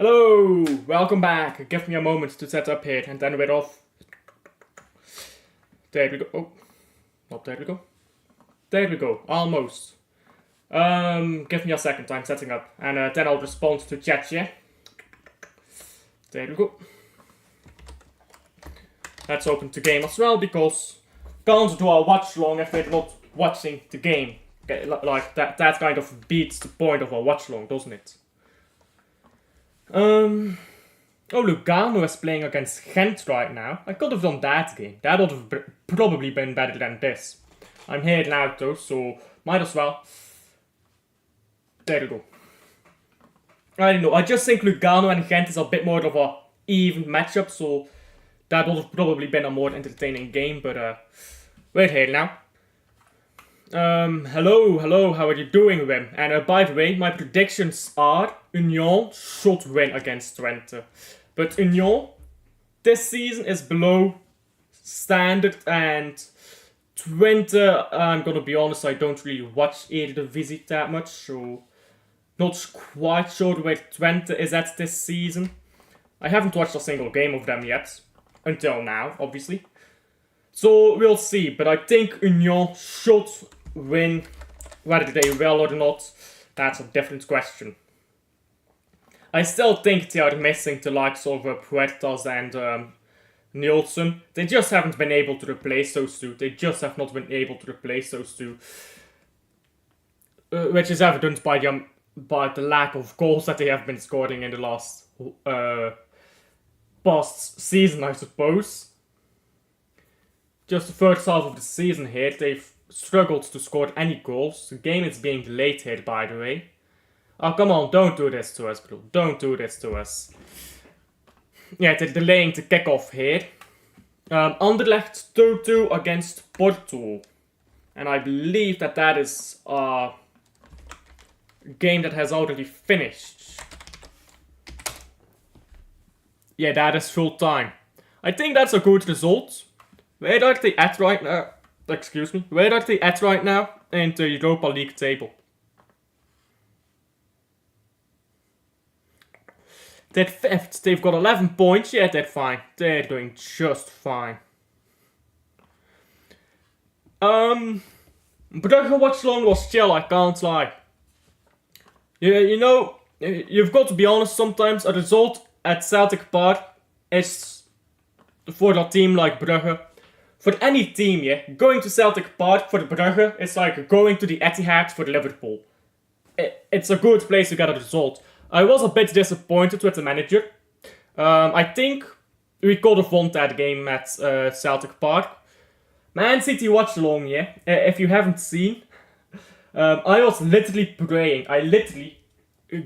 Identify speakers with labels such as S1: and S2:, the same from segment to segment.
S1: Hello, welcome back. Give me a moment to set up here and then we're off. There we go. Oh, not there we go. There we go, almost. Give me a second, I'm setting up. And then I'll respond to chat, yeah? There we go. Let's open the game as well, because can't do a watch long if we're not watching the game. Okay, like, that kind of beats the point of a watch long, doesn't it? Oh, Lugano is playing against Gent right now. I could have done that game. That would have probably been better than this. I'm here now though, so might as well. There we go. I don't know, I just think Lugano and Gent is a bit more of a even matchup, so that would have probably been a more entertaining game, but we're here now. Hello, how are you doing, Wim? And by the way, my predictions are Union should win against Twente. But Union, this season is below standard, and Twente, I'm gonna be honest, I don't really watch Eredivisie that much, so not quite sure where Twente is at this season. I haven't watched a single game of them yet, until now, obviously. So we'll see, but I think Union should win. Whether they will or not, that's a different question. I still think they are missing the likes of Puertas and Nielsen. They just haven't been able to replace those two. They just have not been able to replace those two. Which is evident by the lack of goals that they have been scoring in the last past season, I suppose. Just the first half of the season here, they've struggled to score any goals. The game is being delayed here, by the way. Oh, come on, don't do this to us, bro. Don't do this to us. Yeah, they're delaying the kickoff here. Anderlecht 2-2 against Porto. And I believe that is a game that has already finished. Yeah, that is full time. I think that's a good result. Where are they at right now? Excuse me. Where are they at right now in the Europa League table? They're fifth. They've got 11 points. Yeah, they're fine. They're doing just fine. Brugge Watchalong was chill, I can't lie. Yeah, you know, you've got to be honest, sometimes a result at Celtic Park is, for a team like Brugge, for any team, yeah, going to Celtic Park for Brugge is like going to the Etihad for Liverpool. It's a good place to get a result. I was a bit disappointed with the manager. I think we could have won that game at Celtic Park. Man City Watchalong, yeah, if you haven't seen, I was literally praying. I literally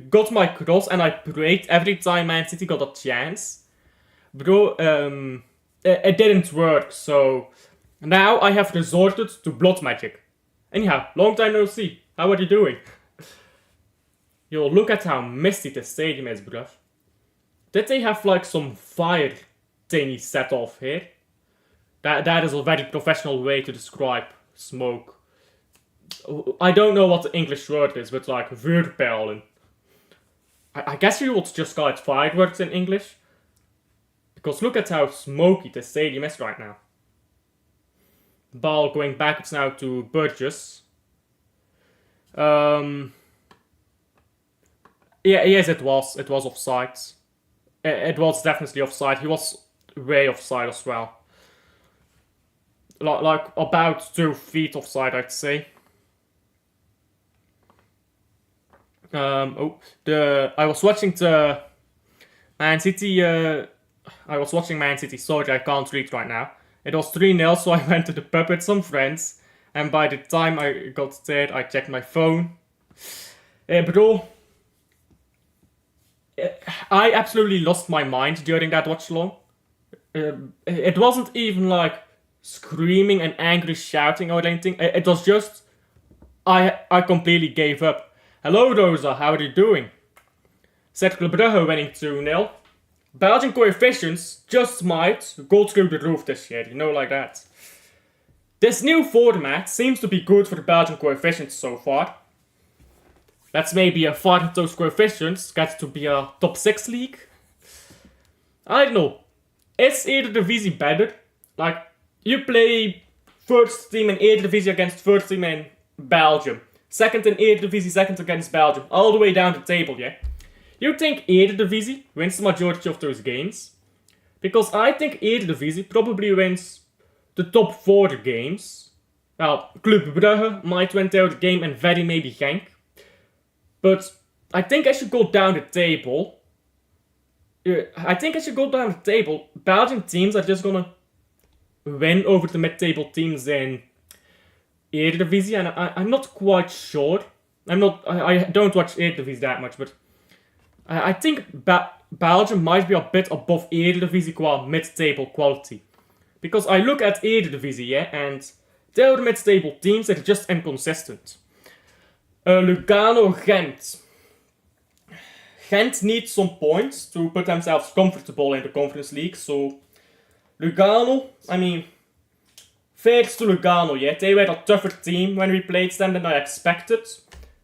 S1: got my cross and I prayed every time Man City got a chance. Bro, it didn't work, so now I have resorted to blood magic. Anyhow, long time no see. How are you doing? Yo, look at how misty the stadium is, bruv. Did they have like some fire thingy set off here? That is a very professional way to describe smoke. I don't know what the English word is, but like vuurpijlen. I guess you would just call it fireworks in English. Because look at how smoky the stadium is right now. Ball going backwards now to Burgess. Yeah, yes, it was. It was offside. It was definitely offside. He was way offside as well. Like about 2 feet offside, I'd say. I was watching the Man City. I was watching Man City. Sorry, I can't read right now. It was 3-0, so I went to the pub with some friends. And by the time I got there, I checked my phone. Bro, I absolutely lost my mind during that watch along. It wasn't even like screaming and angry shouting or anything. It was just, I completely gave up. Hello Rosa, how are you doing? Cercle Brugge winning 2-0. Belgian coefficients just might go through the roof this year, you know, like that. This new format seems to be good for the Belgian coefficients so far. Let's maybe fart at those coefficients, get to be a top 6 league. I don't know. Is Eredivisie better? Like, you play first team in Eredivisie against first team in Belgium. Second in Eredivisie, second against Belgium. All the way down the table, yeah? You think Eredivisie wins the majority of those games? Because I think Eredivisie probably wins the top 4 games. Well, Club Brugge might win out the game and very maybe Genk. But I think as you go down the table... Belgian teams are just gonna win over the mid-table teams in Eredivisie, and I'm not quite sure. I don't watch Eredivisie that much, but I think Belgium might be a bit above Eredivisie mid-table quality. Because I look at Eredivisie, yeah, and the other mid-table teams that are just inconsistent. Lugano, Gent. Gent needs some points to put themselves comfortable in the Conference League, so Lugano, I mean, thanks to Lugano, yeah, they were a tougher team when we played them than I expected,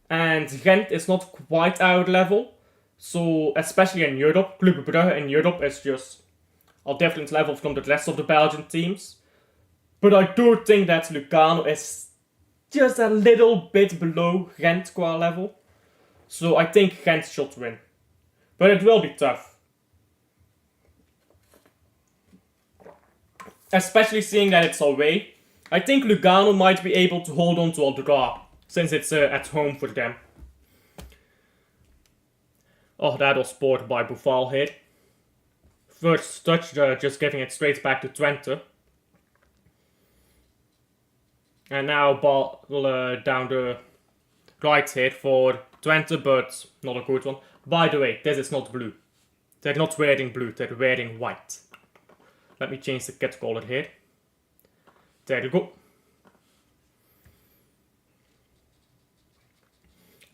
S1: and Gent is not quite our level, so especially in Europe, Club Brugge in Europe is just a different level from the rest of the Belgian teams, but I do think that Lugano is just a little bit below Gent qua level, so I think Gent should win. But it will be tough. Especially seeing that it's away. I think Lugano might be able to hold on to a draw, since it's at home for them. Oh, that was scored by Boufal here. First touch, just giving it straight back to Twente. And now ball down the right here for Twente, but not a good one. By the way, this is not blue. They're not wearing blue, they're wearing white. Let me change the kit color here. There you go.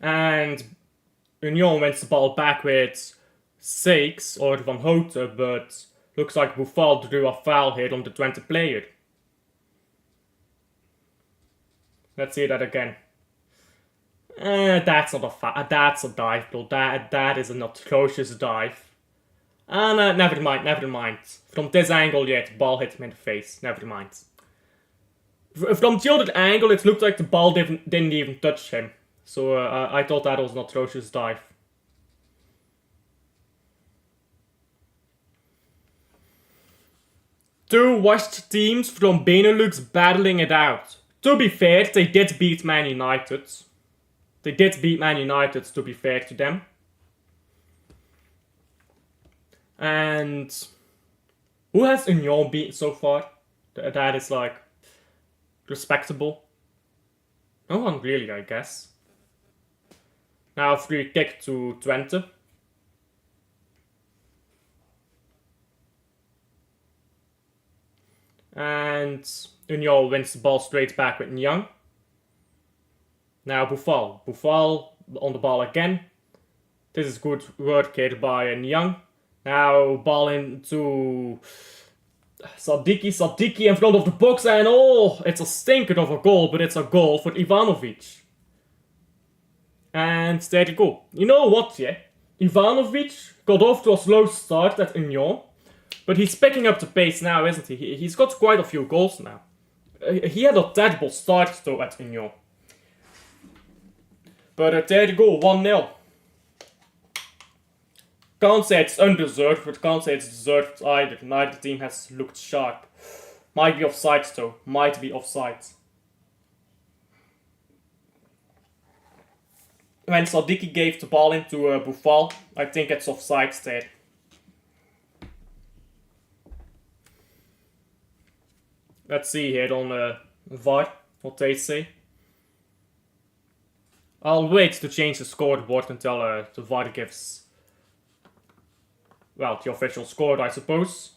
S1: And Union wins the ball back with Seix or Van Houten, but looks like Boufal drew a foul here on the Twente player. Let's see that again. That's not a that's a dive, bro. That is an atrocious dive. And never mind. From this angle, yeah, the ball hit him in the face. Never mind. From the other angle, it looked like the ball didn't even touch him. So I thought that was an atrocious dive. Two washed teams from Benelux battling it out. To be fair, they did beat Man United. They did beat Man United, to be fair to them. And who has Union beaten so far? That is like respectable. No one really, I guess. Now free kick to Twente. And Union wins the ball straight back with Nyang. Now Boufal. Boufal on the ball again. This is good work here by Nyang. Now ball into Sadiki. Sadiki in front of the box, and oh, it's a stinker of a goal, but it's a goal for Ivanovic. And there you go. You know what, yeah? Ivanovic got off to a slow start at Union, but he's picking up the pace now, isn't he? He's got quite a few goals now. He had a terrible start though at Union. But there you go, 1-0. Can't say it's undeserved, but can't say it's deserved either. Neither team has looked sharp. Might be offside though. Might be offside. When Sadiki gave the ball into Boufal, I think it's offside there. Let's see here on VAR what they say. I'll wait to change the scoreboard until the VAR gives, well, the official score, I suppose.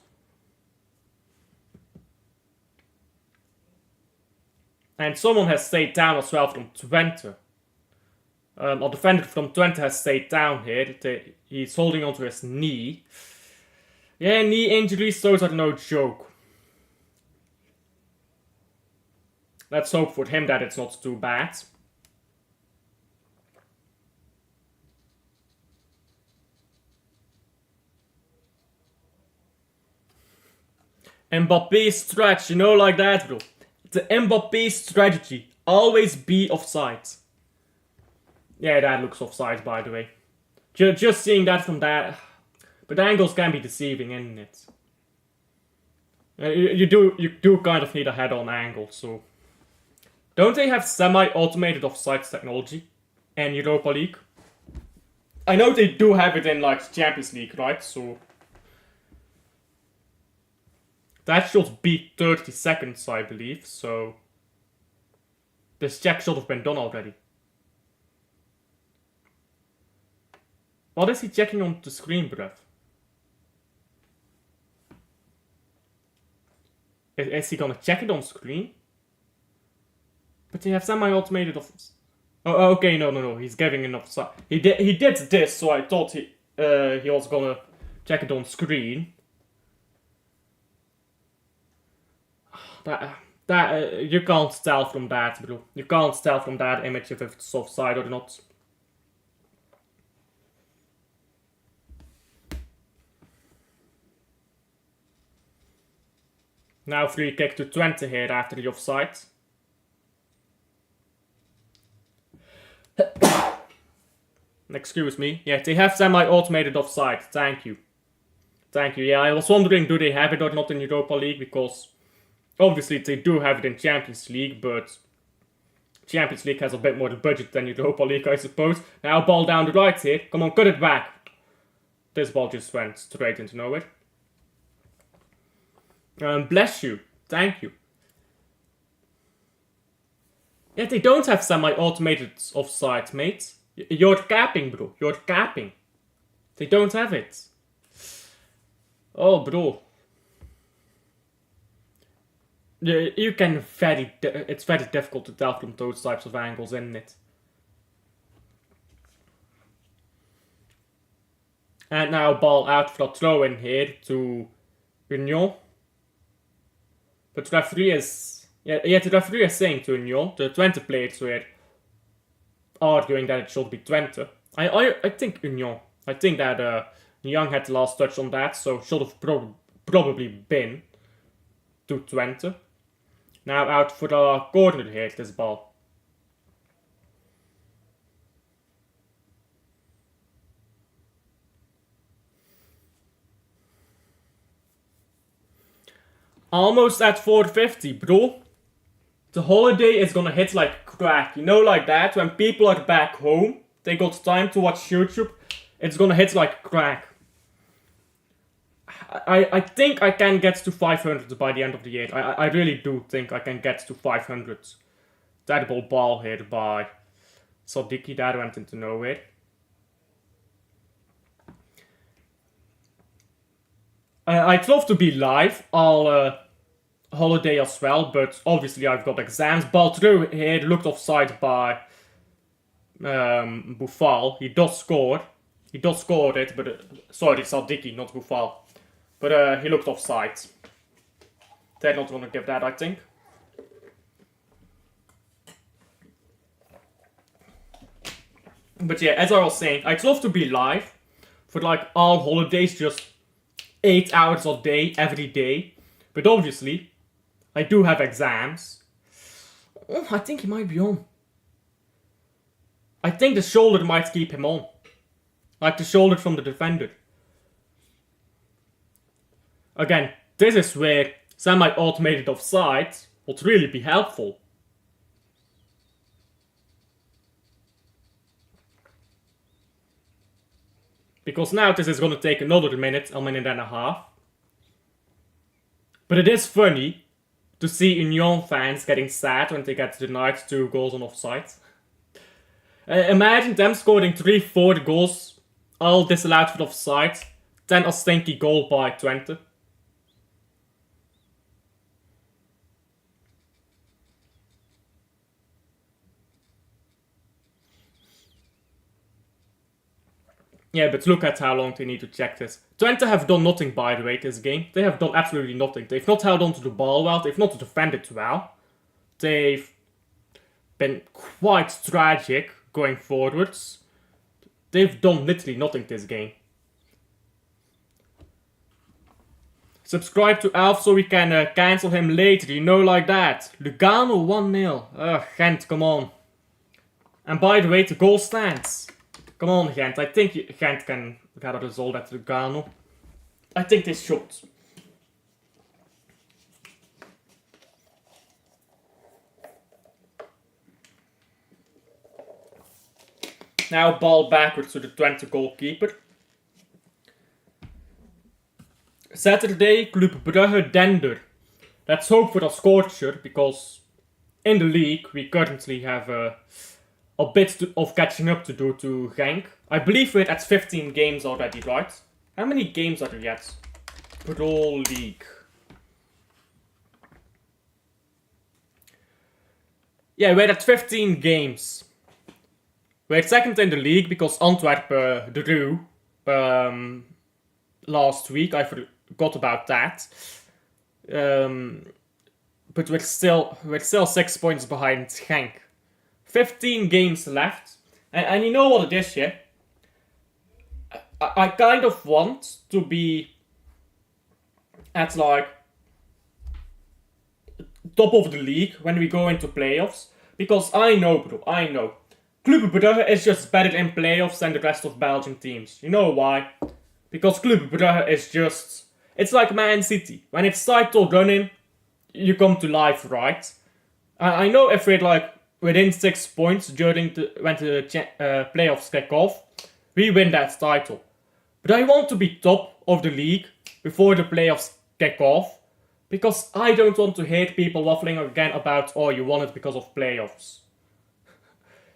S1: And someone has stayed down as well from Twente. A defender from Twente has stayed down here. He's holding onto his knee. Yeah, knee injuries, those are no joke. Let's hope for him that it's not too bad. Mbappé stretch, you know, like that, bro. The Mbappé strategy. Always be offside. Yeah, that looks offside, by the way. Just seeing that from that... But the angles can be deceiving, isn't it? You do kind of need a head-on angle, so... Don't they have semi-automated offsides technology in Europa League? I know they do have it in, like, Champions League, right? So... That should be 30 seconds, I believe, so... This check should have been done already. What is he checking on the screen, bruv? Is he gonna check it on screen? But they have semi-automated Oh, okay, no, he's giving an offside. He did this, so I thought he was gonna check it on screen. That you can't tell from that, bro. You can't tell from that image if it's offside or not. Now free kick to Twente here after the offside. Excuse me. Yeah, they have semi-automated offside. Thank you. Thank you. Yeah, I was wondering, do they have it or not in Europa League? Because obviously they do have it in Champions League, but Champions League has a bit more budget than Europa League, I suppose. Now ball down the right here. Come on, cut it back. This ball just went straight into nowhere. Bless you. Thank you. Yeah, they don't have semi-automated offside, mate. You're capping, bro. You're capping. They don't have it. Oh, bro. You can it's very difficult to tell from those types of angles, isn't it? And now ball out for a throw in here to Union. But the referee is... Yeah, the referee is saying to Union, the Twente players were arguing that it should be Twente. I think Union. I think that Young had the last touch on that, so should have probably been to Twente. Now out for the corner here, this ball. Almost at 450, bro. The holiday is gonna hit like crack. You know, like that, when people are back home, they got time to watch YouTube, it's gonna hit like crack. I think I can get to 500 by the end of the year. I really do think I can get to 500. Terrible ball here by Sadiki. That went into nowhere. I'd love to be live all holiday as well, but obviously I've got exams. Ball through here, looked offside by Boufal. He does score. He does score it, but sorry, Sadiki, not Boufal. But he looked offside. They're not gonna give that, I think. But yeah, as I was saying, I'd love to be live for like all holidays, just 8 hours a day, every day. But obviously, I do have exams. Oh, I think he might be on. I think the shoulder might keep him on. Like the shoulder from the defender. Again, this is where semi-automated offside would really be helpful. Because now this is going to take another minute, a minute and a half. But it is funny to see Union fans getting sad when they get denied 2 goals on offside. Imagine them scoring 3-4 goals, all disallowed for offside, then a stinky goal by Twente. Yeah, but look at how long they need to check this. Twente have done nothing, by the way, this game. They have done absolutely nothing. They've not held onto the ball well. They've not defended well. They've been quite tragic going forwards. They've done literally nothing this game. Subscribe to Alf so we can cancel him later, you know, like that. Lugano 1-0. Gent, come on. And by the way, the goal stands. Come on, Gent. I think Gent can get a result at Lugano. I think they should. Now ball backwards to the Twente goalkeeper. Saturday, Club Brugge Dender. Let's hope for a scorcher, because in the league we currently have a bit of catching up to do to Genk. I believe we're at 15 games already, right? How many games are there yet? Pro League. Yeah, we're at 15 games. We're second in the league because Antwerp drew last week. I forgot about that. But we're still 6 points behind Genk. 15 games left. And you know what it is, yeah? I kind of want to be at like top of the league when we go into playoffs. Because I know, bro, I know. Club Brugge is just better in playoffs than the rest of Belgian teams. You know why? Because Club Brugge is just... It's like Man City. When it's title running, you come to life, right? I know if we're like within 6 points when the playoffs kick off, we win that title. But I want to be top of the league before the playoffs kick off, because I don't want to hear people waffling again about, oh, you won it because of playoffs.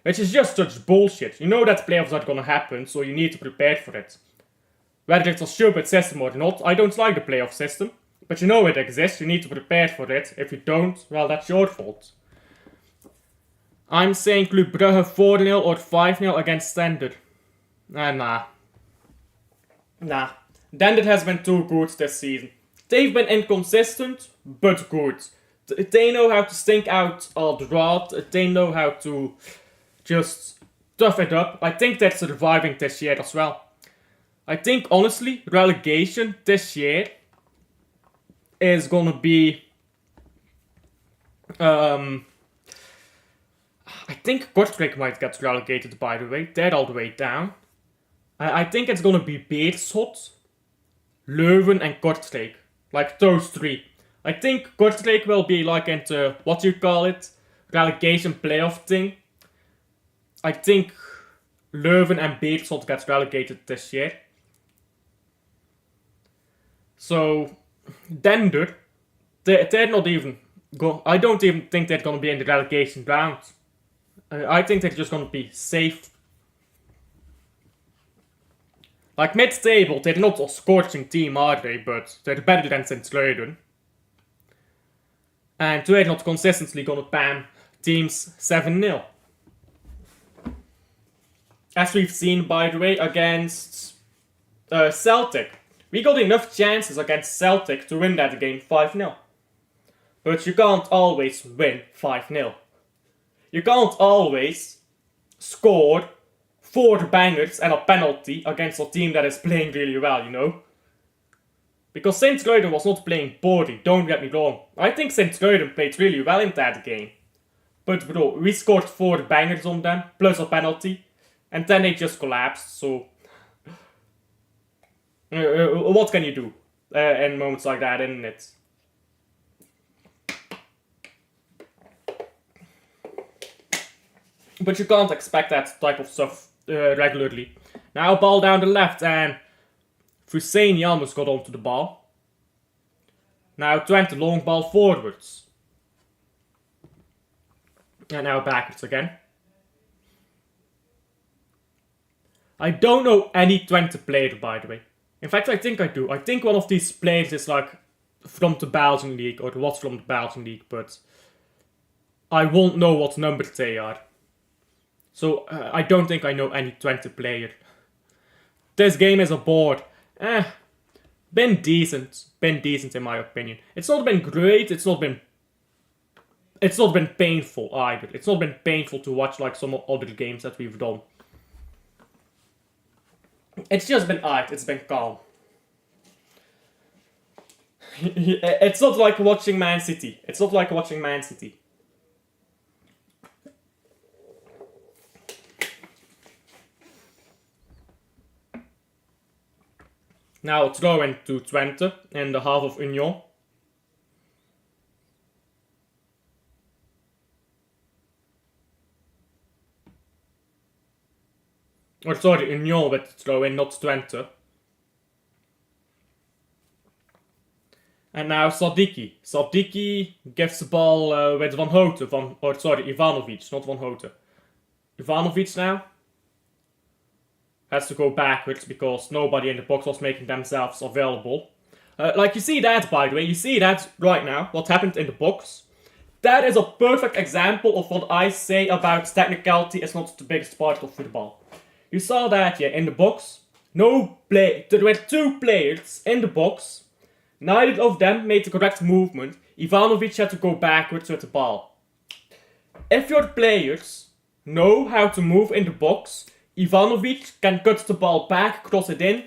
S1: Which is just such bullshit. You know that playoffs are gonna happen, so you need to prepare for it. Whether it's a stupid system or not, I don't like the playoff system. But you know it exists, you need to prepare for it. If you don't, well, that's your fault. I'm saying Club Brugge 4-0 or 5-0 against Dender. Nah. Dender has been too good this season. They've been inconsistent, but good. They know how to stink out a drought. They know how to just tough it up. I think they're surviving this year as well. I think, honestly, relegation this year is gonna be... I think Kortrijk might get relegated, by the way. They're all the way down. I think it's gonna be Beerschot, Leuven and Kortrijk. Like those three. I think Kortrijk will be like into, what you call it, relegation playoff thing. I think Leuven and Beerschot get relegated this year. So, Dender, they're not even... I don't even think they're gonna be in the relegation round. I think they're just gonna be safe. Like mid-table, they're not a scorching team, are they? But they're better than Sint-Truiden. And they're not consistently gonna bam teams 7-0. As we've seen, by the way, against Celtic. We got enough chances against Celtic to win that game 5-0. But you can't always win 5-0. You can't always score 4 bangers and a penalty against a team that is playing really well, you know? Because Sint-Truiden was not playing poorly, don't get me wrong. I think Sint-Truiden played really well in that game. But bro, we scored 4 bangers on them, plus a penalty. And then they just collapsed, so... what can you do in moments like that, isn't it? But you can't expect that type of stuff regularly. Now ball down the left and Hussein Janus got onto the ball. Now Twente long ball forwards. And now backwards again. I don't know any Twente player, by the way. In fact, I think I do. I think one of these players is like from the Belgian league or was from the Belgian league, but I won't know what number they are. So I don't think I know any Twente player. This game is a bore. Been decent in my opinion. It's not been great. It's not been painful either. It's not been painful to watch like some other games that we've done. It's just been alright. It's been calm. It's not like watching Man City. It's not like watching Man City. Now throw into Twente in the half of Union. Or sorry, Union with throw in, not Twente. And now Sadiki. Sadiki gives the ball with Van Houten. Ivanovic, not Van Houten. Ivanovic now has to go backwards because nobody in the box was making themselves available. Like you see that, by the way, you see that right now, what happened in the box. That is a perfect example of what I say about technicality is not the biggest part of football. You saw that, yeah, in the box. There were two players in the box. Neither of them made the correct movement. Ivanovic had to go backwards with the ball. If your players know how to move in the box, Ivanovic can cut the ball back, cross it in,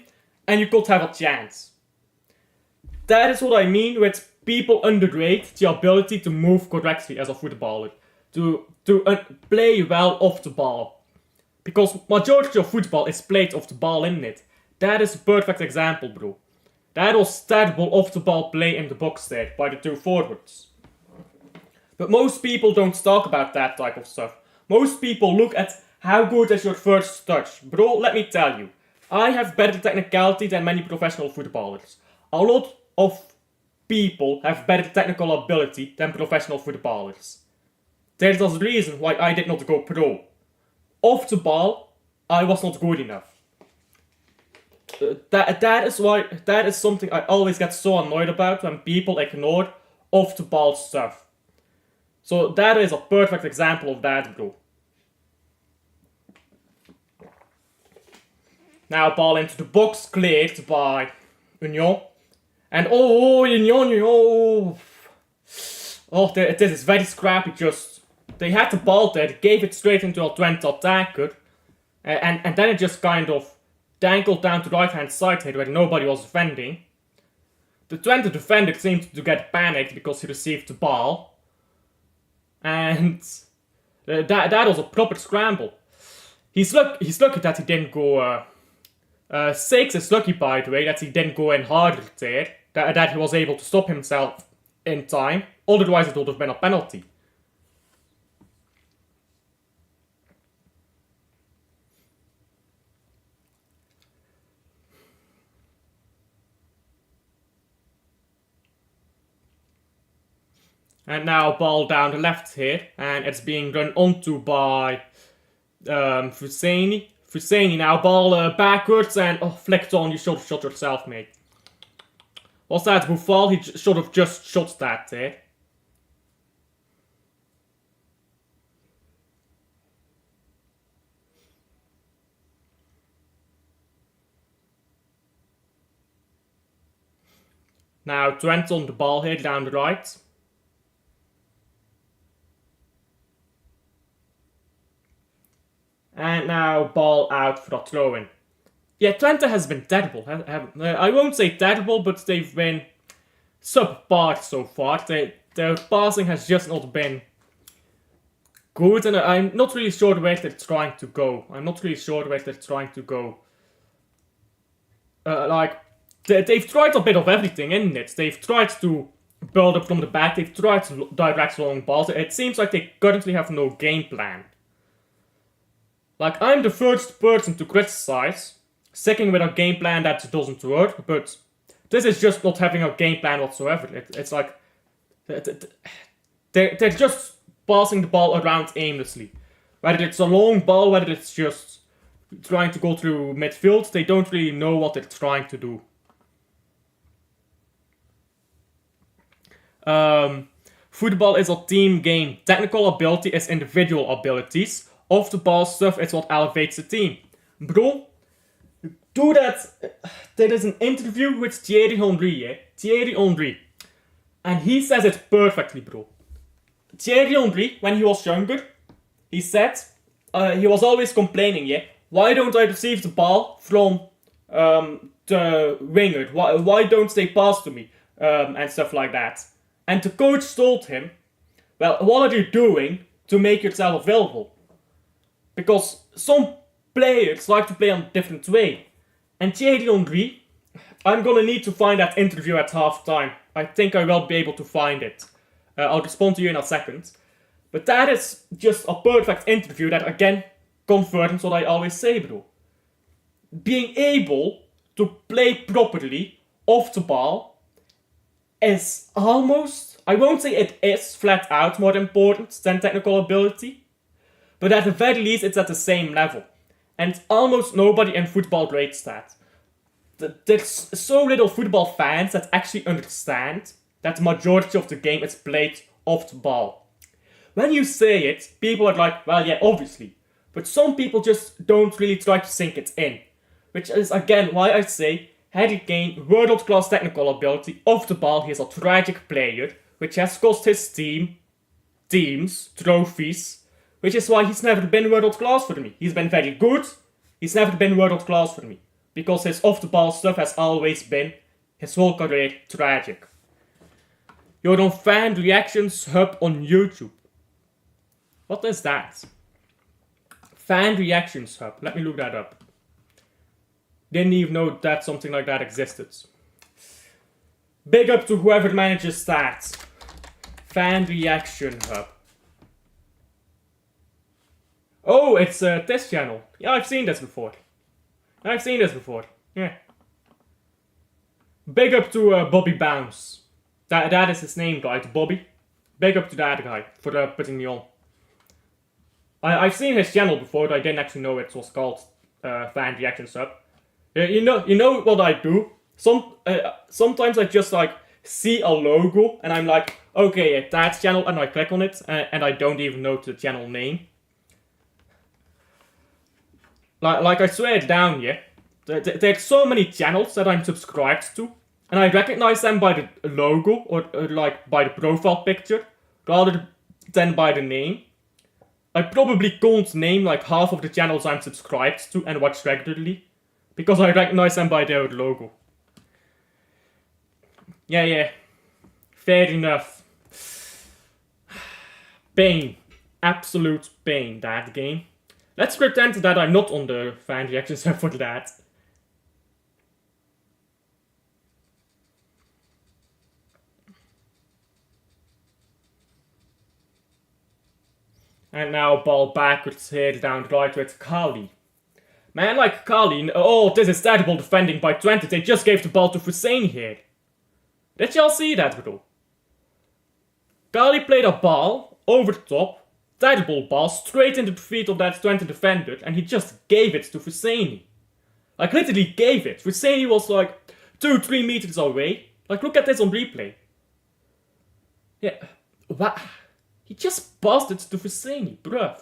S1: and you could have a chance. That is what I mean with people underrate the ability to move correctly as a footballer. To play well off the ball. Because majority of football is played off the ball, isn't it? That is a perfect example, bro. That was terrible off the ball play in the box there by the two forwards. But most people don't talk about that type of stuff. Most people look at how good is your first touch. Bro, let me tell you. I have better technicality than many professional footballers. A lot of people have better technical ability than professional footballers. There's a reason why I did not go pro. Off the ball, I was not good enough. That is something I always get so annoyed about when people ignore off the ball stuff. So that is a perfect example of that, bro. Now ball into the box, cleared by Union. And Union. Oh, this is very scrappy. They had the ball there, they gave it straight into a Twente attacker. And then it just kind of dangled down to the right hand side here where nobody was defending. The Twente defender seemed to get panicked because he received the ball. And that was a proper scramble. He's lucky that he didn't go... Sakes is lucky, by the way, that he didn't go in harder there. That he was able to stop himself in time. Otherwise it would have been a penalty. And now ball down the left here, and it's being run onto by Fuseni. Fuseni now ball backwards and flicked on. You should have shot yourself, mate. Was that Buffal? He should have just shot that there. Now Twente on the ball here down the right. And now ball out for a throw-in. Yeah, Twente has been terrible. I won't say terrible, but they've been subpar so far. Their passing has just not been good, and I'm not really sure where they're trying to go. They've tried a bit of everything, isn't it? They've tried to build up from the back, they've tried to direct long balls. It seems like they currently have no game plan. Like, I'm the first person to criticize sticking with a game plan that doesn't work, but this is just not having a game plan whatsoever. It's like, they're just passing the ball around aimlessly. Whether it's a long ball, whether it's just trying to go through midfield, they don't really know what they're trying to do. Football is a team game. Technical ability is individual abilities. Off the ball stuff is what elevates the team. Bro, do that. There is an interview with Thierry Henry, yeah? Thierry Henry. And he says it perfectly, bro. Thierry Henry, when he was younger, he said, he was always complaining, yeah? Why don't I receive the ball from the winger? Why don't they pass to me? and stuff like that. And the coach told him, well, what are you doing to make yourself available? Because some players like to play on a different way. And Thierry Henry, I'm gonna need to find that interview at halftime. I think I will be able to find it. I'll respond to you in a second. But that is just a perfect interview that again confirms what I always say, bro. Being able to play properly off the ball is almost, I won't say it is flat out more important than technical ability, but at the very least it's at the same level. And almost nobody in football rates that. There's so little football fans that actually understand that the majority of the game is played off the ball. When you say it, people are like, well, yeah, obviously. But some people just don't really try to sink it in. Which is again why I say Harry Kane, world-class technical ability, off the ball he is a tragic player, which has cost his teams, trophies, which is why he's never been world-class for me. He's been very good, he's never been world-class for me. Because his off-the-ball stuff has always been, his whole career, tragic. You're on Fan Reactions Hub on YouTube. What is that? Fan Reactions Hub. Let me look that up. Didn't even know that something like that existed. Big up to whoever manages that. Fan Reaction Hub. Oh, it's this channel. Yeah, I've seen this before. Yeah. Big up to Bobby Bounce. That is his name, right? Bobby. Big up to that guy for putting me on. I've seen his channel before, but I didn't actually know it was called Fan Reactions Hub. You know what I do? Sometimes I just like see a logo and I'm like, okay, that channel, and I click on it and I don't even know the channel name. Like I swear it down, yeah. There's so many channels that I'm subscribed to, and I recognize them by the logo or like by the profile picture rather than by the name. I probably can't name like half of the channels I'm subscribed to and watch regularly, because I recognize them by their logo. Yeah. Fair enough. Pain. Absolute pain, that game. Let's pretend that I'm not on the fan reactions for that. And now ball backwards here down right with Kali. Man like Kali, oh, this is terrible defending by Twente. They just gave the ball to Hussein here. Did y'all see that, bro? Kali played a ball over the top, terrible ball, straight into the feet of that Twente defender, and he just gave it to Hussein. Like, literally gave it. Hussein was like 2-3 meters away. Like, look at this on replay. Yeah, what? He just passed it to Hussein, bruv.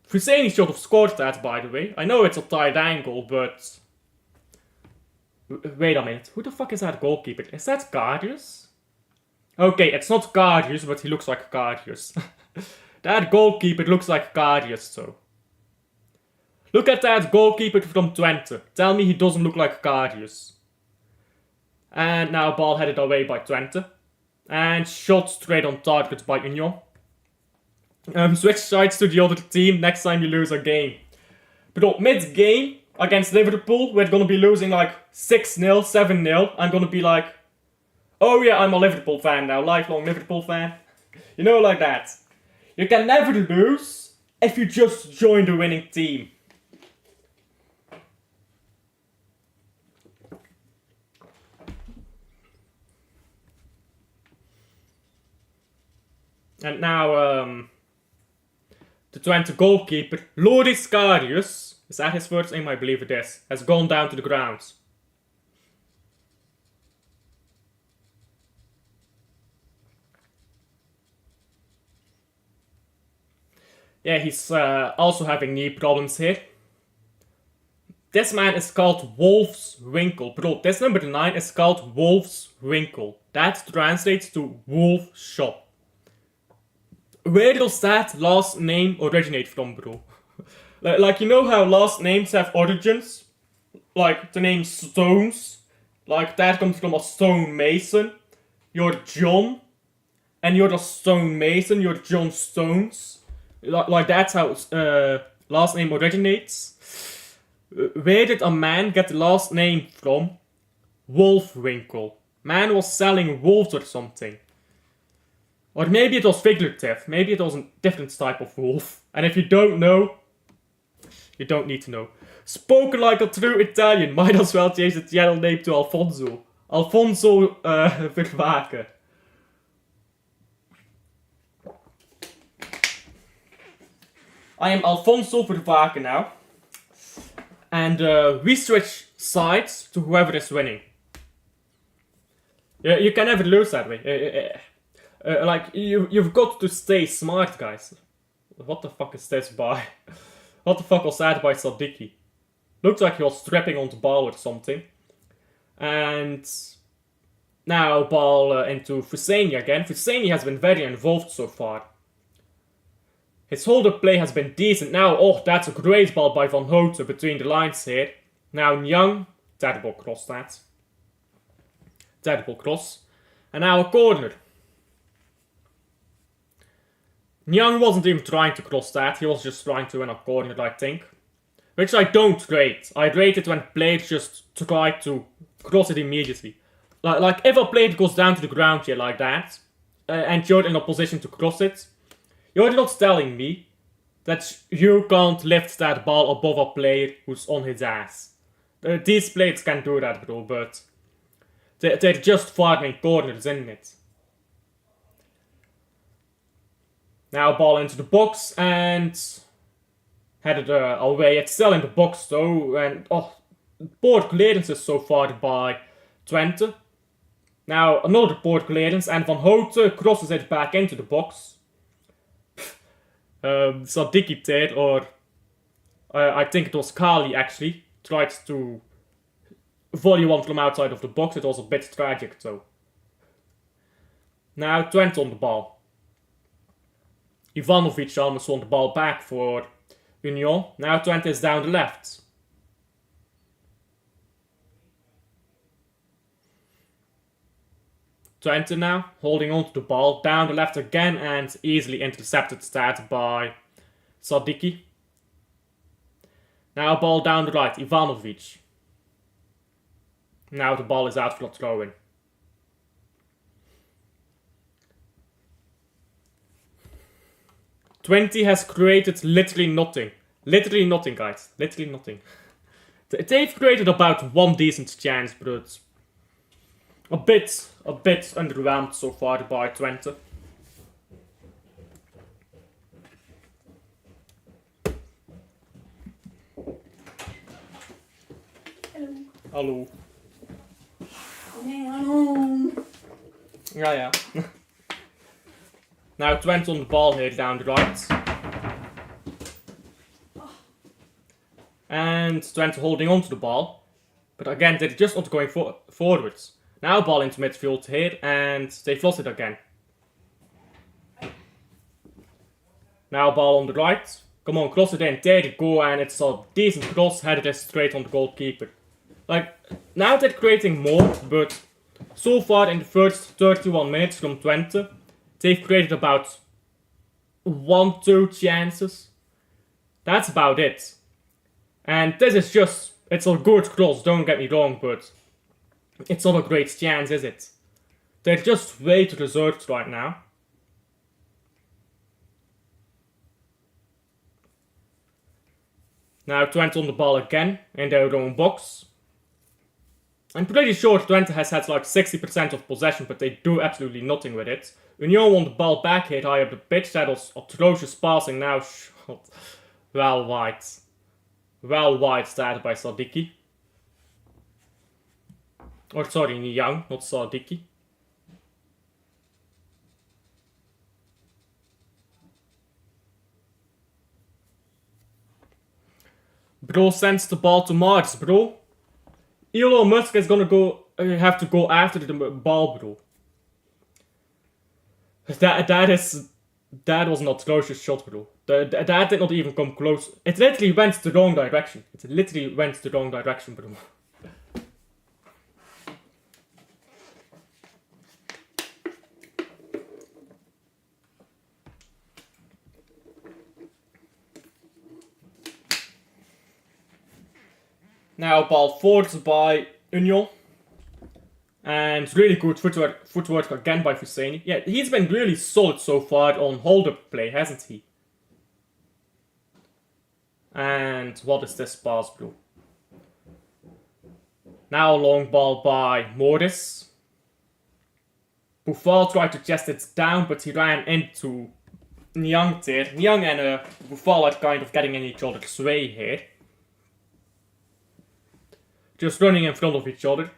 S1: Hussein should have scored that, by the way. I know it's a tight angle, but... Wait a minute. Who the fuck is that goalkeeper? Is that Karius? Okay, it's not Karius, but he looks like Karius. That goalkeeper looks like Karius, so... Look at that goalkeeper from Twente. Tell me he doesn't look like Karius. And now ball headed away by Twente. And shot straight on target by Union. Switch sides to the other team next time you lose a game. But mid-game against Liverpool, we're gonna be losing like 6-0, 7-0. I'm gonna be like, oh yeah, I'm a Liverpool fan now, lifelong Liverpool fan. You know, like that. You can never lose if you just join the winning team. And now, the Twente goalkeeper, Loris Karius, is that his first name? I believe it is, has gone down to the ground. Yeah, he's also having knee problems here. This man is called Wolf's Winkle. Bro, this number 9 is called Wolf's Winkle. That translates to Wolf Shop. Where does that last name originate from, bro? Like, you know how last names have origins? Like, the name Stones? Like, that comes from a stonemason. You're John. And you're the stonemason. You're John Stones. Like that's how last name originates. Where did a man get the last name from? Wolfwinkle. Man was selling wolves or something. Or maybe it was figurative. Maybe it was a different type of wolf. And if you don't know, you don't need to know. Spoken like a true Italian, might as well change the channel name to Alfonso. Alfonso Vervaken. I am Alfonso Vervaken now. And we switch sides to whoever is winning. You can never lose that way. Like, you've got to stay smart, guys. What the fuck is this by? What the fuck was that by Sadiki? Looked like he was stripping on the ball or something. And now ball into Fuseni again. Fuseni has been very involved so far. His hold-up play has been decent. Now, oh, that's a great ball by Van Houten between the lines here. Now Nyang, terrible cross that. Terrible cross. And now a corner. Nyang wasn't even trying to cross that. He was just trying to win a corner, I think. Which I don't rate. I rate it when players just try to cross it immediately. Like if a player goes down to the ground here like that, and you're in a position to cross it, you're not telling me that you can't lift that ball above a player who's on his ass. These players can do that, bro, but they're just farming corners, isn't it? Now ball into the box and headed away. It's still in the box though, and oh, poor clearances so far by Twente. Now another poor clearance, and Van Houten crosses it back into the box. Sadiki did, or I think it was Kali actually, tried to volley one from outside of the box. It was a bit tragic though. Now Twente on the ball. Ivanovic almost won the ball back for Union. Now Twente is down the left. Twente now holding on to the ball down the left again and easily intercepted that by Sadiki. Now ball down the right, Ivanovic. Now the ball is out for a throw-in. Twente has created literally nothing. Literally nothing, guys. Literally nothing. They've created about one decent chance, but a bit underwhelmed so far by Twente.
S2: Hello.
S1: Hallo.
S2: Nee, hallo.
S1: Ja. Now Twente on the ball here down the right. And Twente holding on to the ball. But again, they're just not going forwards. Now ball into midfield here, and they've lost it again. Now ball on the right. Come on, cross it in. There you go, and it's a decent cross, headed it straight on the goalkeeper. Like, now they're creating more, but so far in the first 31 minutes from Twente, they've created about 1-2 chances. That's about it. And this is just, it's a good cross, don't get me wrong, but it's not a great chance, is it? They're just way too reserved right now. Now Twente on the ball again, in their own box. I'm pretty sure Twente has had like 60% of possession, but they do absolutely nothing with it. Union won the ball back here high up the pitch. That was atrocious passing now. Shot. Well wide. Well wide started by Sadiki. Or sorry, Nyang, not Sadiki. Bro sends the ball to Mars, bro. Elon Musk is gonna have to go after the ball, bro. That was an atrocious shot, bro. That did not even come close. It literally went the wrong direction. It literally went the wrong direction, bro. Now ball forward by Union. And really good footwork again by Husseini. Yeah, he's been really solid so far on hold-up play, hasn't he? And what is this pass, bro? Now long ball by Morris. Buffal tried to chest it down, but he ran into Niang there. Niang and Buffal are kind of getting in each other's way here. Just running in front of each other.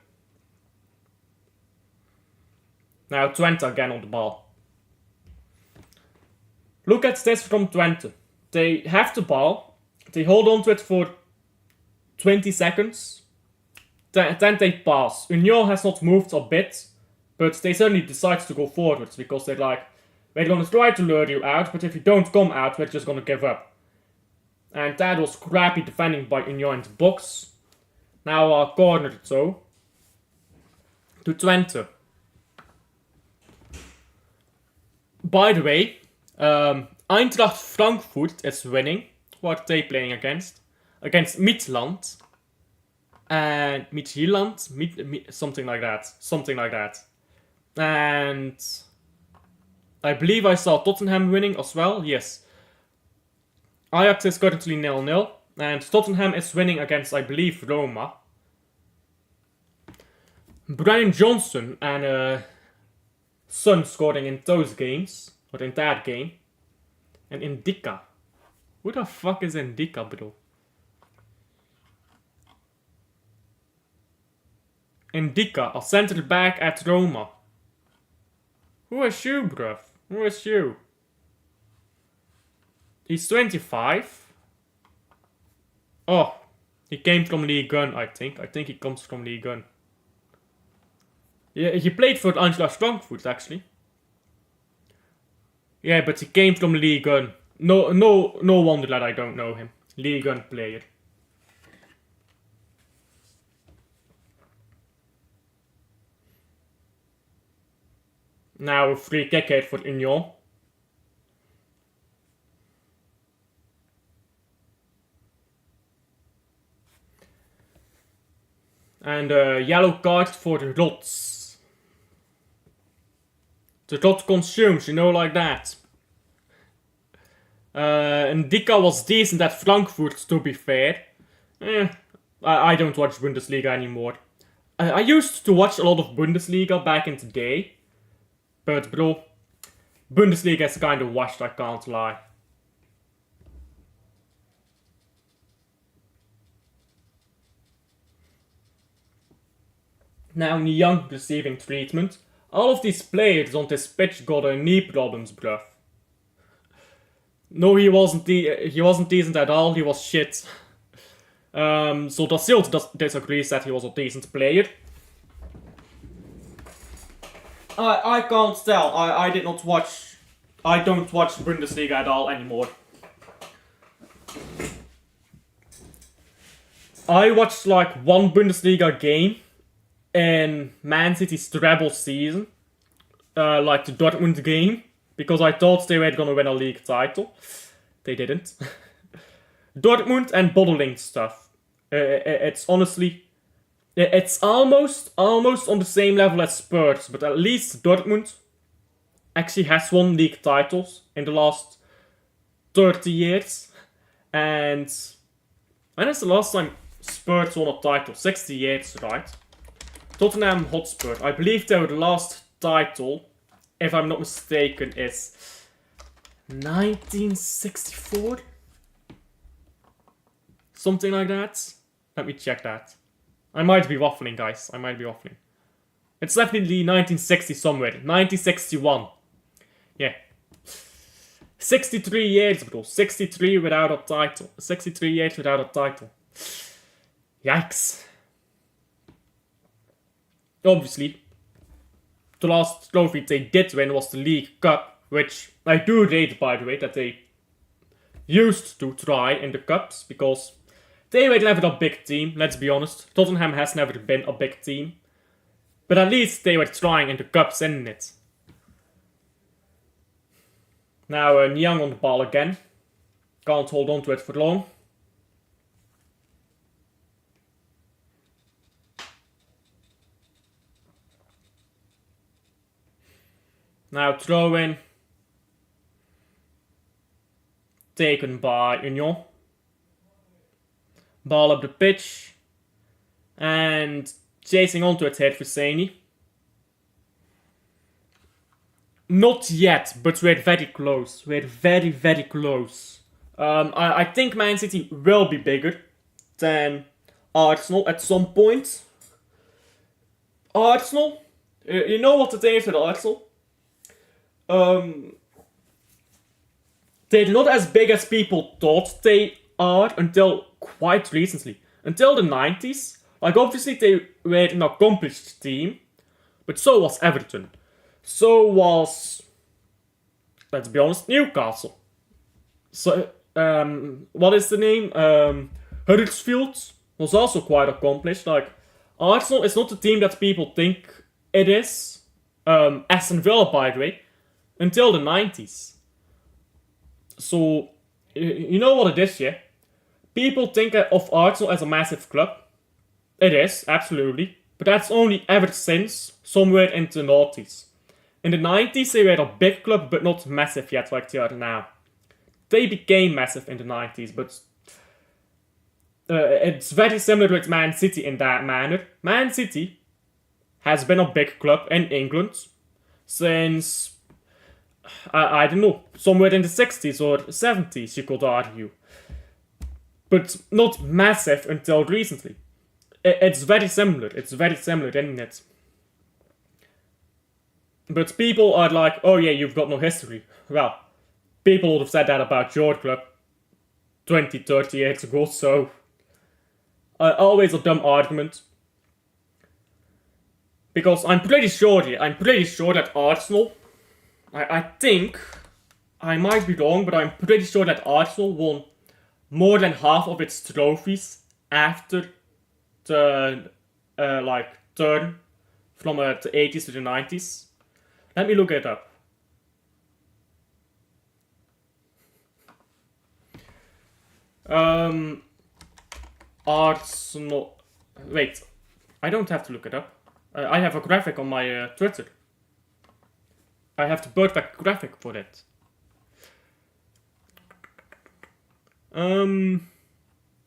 S1: Now Twente again on the ball. Look at this from Twente. They have the ball. They hold on to it for 20 seconds. Then they pass. Union has not moved a bit. But they suddenly decide to go forwards. Because they're like, we're going to try to lure you out. But if you don't come out, we're just going to give up. And that was crappy defending by Union in the box. Now cornered so. To Twente. By the way, Eintracht Frankfurt is winning. What are they playing against? Against Midland. And Midtjylland? Something like that. And I believe I saw Tottenham winning as well. Yes. Ajax is currently 0-0. And Tottenham is winning against, I believe, Roma. Brian Johnson and Son scoring in those games. Or in that game. And Indica. Who the fuck is Indica, bro? Indica, a centre back at Roma. Who is you, bruv? Who is you? He's 25. Oh, he came from Ligue 1, I think. I think he comes from Ligue 1. Yeah, he played for Eintracht Frankfurt, actually. Yeah, but he came from Ligue 1. No wonder that I don't know him. Ligue 1 player. Now a free kick here for Union. And a yellow card for the Rots. The Rot consumes, you know, like that. Ndika was decent at Frankfurt, to be fair. I don't watch Bundesliga anymore. I used to watch a lot of Bundesliga back in the day. But bro, Bundesliga is kind of washed, I can't lie. Now Niang receiving treatment. All of these players on this pitch got knee problems, bruv. No, he wasn't decent at all, he was shit. So Da Silva disagrees that he was a decent player. I can't tell. I don't watch Bundesliga at all anymore. I watched like one Bundesliga game in Man City's treble season. Like the Dortmund game. Because I thought they were gonna win a league title. They didn't. Dortmund and bottling stuff. It's honestly... It's almost on the same level as Spurs, but at least Dortmund actually has won league titles in the last 30 years. And when is the last time Spurs won a title? 60 years, right? Tottenham Hotspur. I believe their last title, if I'm not mistaken, is 1964? Something like that. Let me check that. I might be waffling, guys. I might be waffling. It's definitely 1960 somewhere. 1961. Yeah. 63 years, bro. 63 without a title. 63 years without a title. Yikes. Obviously, the last trophy they did win was the League Cup, which I do rate, by the way, that they used to try in the Cups, because they were never a big team, let's be honest. Tottenham has never been a big team. But at least they were trying in the Cups, isn't it? Now Niang on the ball again. Can't hold on to it for long. Now throw in. Taken by Union. Ball up the pitch. And chasing onto its head for Saini. Not yet, but we're very close. We're very, very close. I think Man City will be bigger than Arsenal at some point. Arsenal, you know what the thing is with Arsenal? They're not as big as people thought they are until quite recently. Until the 90s. Like, obviously they were an accomplished team, but so was Everton. So was, let's be honest, Newcastle. So, what is the name? Huddersfield was also quite accomplished. Like, Arsenal is not the team that people think it is. Aston Villa, by the way, until the 90s. So, you know what it is, yeah? People think of Arsenal as a massive club. It is, absolutely. But that's only ever since somewhere in the noughties. In the 90s, they were a big club, but not massive yet like they are now. They became massive in the 90s, but it's very similar with Man City in that manner. Man City has been a big club in England since, I don't know, somewhere in the 60s or 70s, you could argue. But not massive until recently. It's very similar, isn't it? But people are like, oh yeah, you've got no history. Well, people would have said that about your club 20, 30 years ago, so always a dumb argument. Because I'm pretty sure that Arsenal, I think, I might be wrong, but I'm pretty sure that Arsenal won more than half of its trophies after the turn from the 80s to the 90s. Let me look it up. Arsenal. Wait, I don't have to look it up. I have a graphic on my Twitter. I have the perfect graphic for it.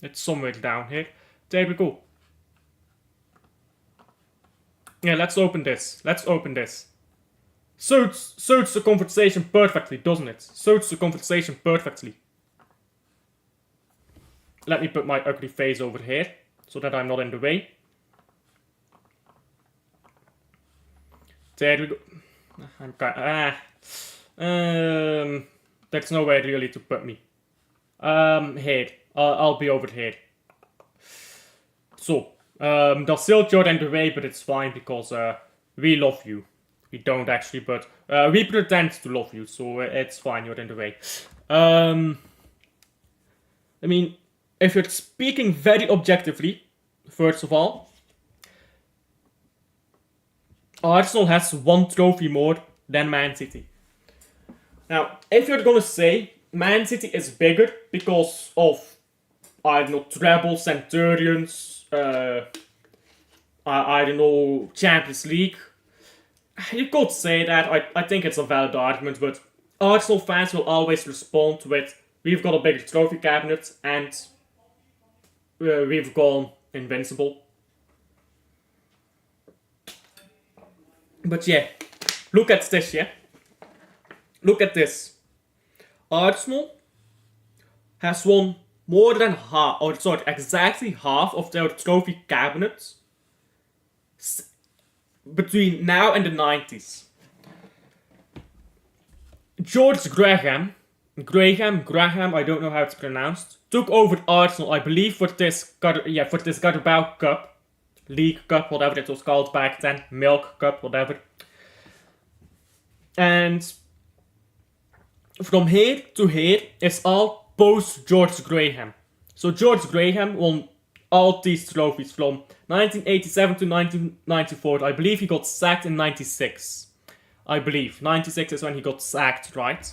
S1: It's somewhere down here. There we go. Yeah, let's open this. Suits the conversation perfectly, doesn't it? Suits the conversation perfectly. Let me put my ugly face over here, so that I'm not in the way. There we go. There's nowhere really to put me. Here. I'll be over here. So, they'll still you're in the way, but it's fine because we love you. We don't actually, but we pretend to love you, so it's fine, you're in the way. I mean, if you're speaking very objectively, first of all, Arsenal has one trophy more than Man City. Now, if you're gonna say Man City is bigger because of, I don't know, treble, Centurions, I don't know, Champions League, you could say that. I think it's a valid argument, but Arsenal fans will always respond with, we've got a bigger trophy cabinet and we've gone invincible. But yeah, look at this, yeah? Look at this. Arsenal has won more than half, or sorry, exactly half of their trophy cabinets between now and the 90s. George Graham, I don't know how it's pronounced, took over Arsenal, I believe, for this Carabao Cup, League Cup, whatever it was called back then, Milk Cup, whatever. And from here to here is all post George Graham. So George Graham won all these trophies from 1987 to 1994. I believe he got sacked in 96. I believe. 96 is when he got sacked, right?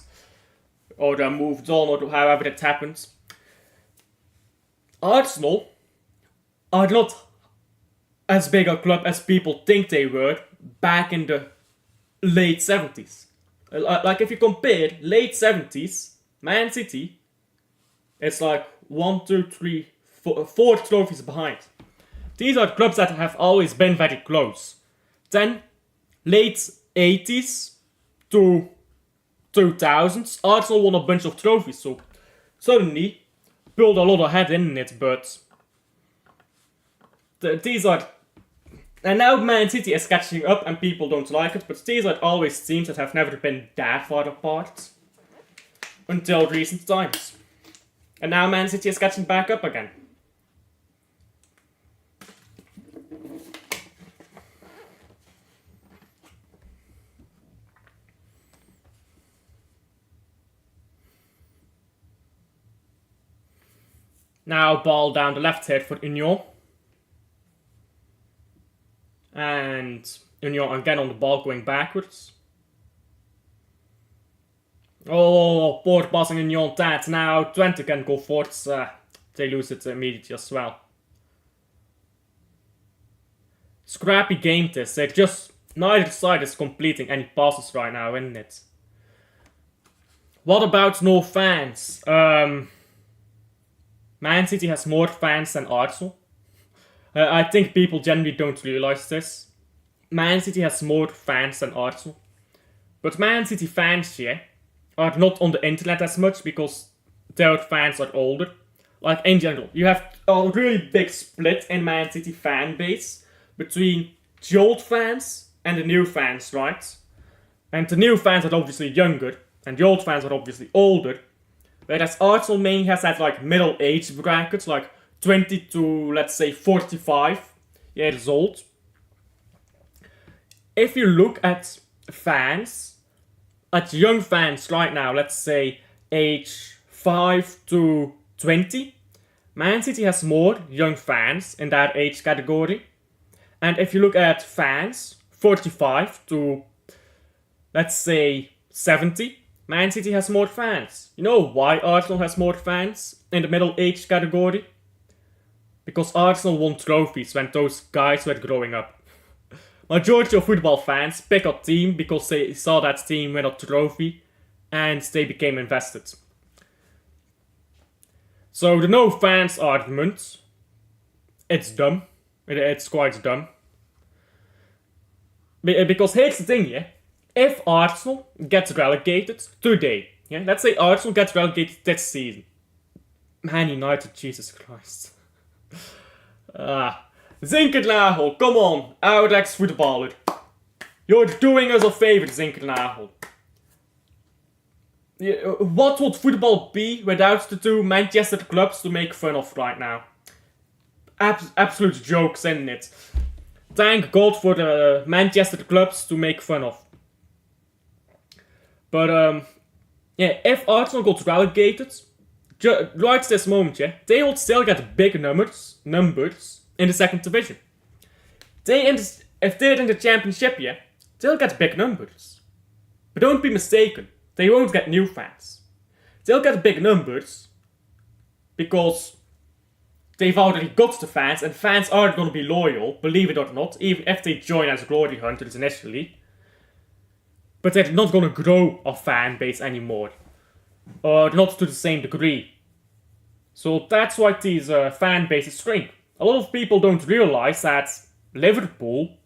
S1: Or moved on, or however it happened. Arsenal are not as big a club as people think they were back in the late 70s. Like if you compare late 70s, Man City, it's like 1, 2, 3, 4 trophies behind. These are clubs that have always been very close. Then, late 80s to 2000s, Arsenal won a bunch of trophies, so suddenly pulled a lot ahead in it, but these are... And now Man City is catching up and people don't like it, but these are always teams that have never been that far apart until recent times. And now Man City is catching back up again. Now ball down the left side for Union. And Union again on the ball going backwards. Oh, poor passing Union that. Now Twente can go forwards. They lose it immediately as well. Scrappy game this. They're just... Neither side is completing any passes right now, isn't it? What about no fans? Man City has more fans than Arsenal. I think people generally don't realize this. Man City has more fans than Arsenal. But Man City fans, are not on the internet as much because their fans are older. Like in general, you have a really big split in Man City fan base between the old fans and the new fans, right? And the new fans are obviously younger, and the old fans are obviously older. Whereas Arsenal mainly has that like middle age brackets, like 20 to let's say 45 years old. If you look at fans, at young fans right now, let's say age 5 to 20, Man City has more young fans in that age category. And if you look at fans 45 to let's say 70, Man City has more fans. You know why Arsenal has more fans in the middle age category? Because Arsenal won trophies when those guys were growing up. Majority of football fans pick a team because they saw that team win a trophy and they became invested. So the no fans argument, it's dumb. It's quite dumb. Because here's the thing, if Arsenal gets relegated today, let's say Arsenal gets relegated this season. Man United, Jesus Christ. Zinkernagel, come on, oud ex-voetballer. You're doing us a favor, Zinkernagel. What would football be without the two Manchester clubs to make fun of right now? Absolute jokes, isn't it? Thank God for the Manchester clubs to make fun of. But, if Arsenal got relegated, right this moment, they would still get big numbers in the second division. If they're in the championship, they'll get big numbers. But don't be mistaken, they won't get new fans. They'll get big numbers because they've already got the fans, and fans aren't going to be loyal, believe it or not, even if they join as glory hunters initially. But they're not going to grow a fan base anymore. Not to the same degree. So that's why these fan bases shrink. A lot of people don't realize that Liverpool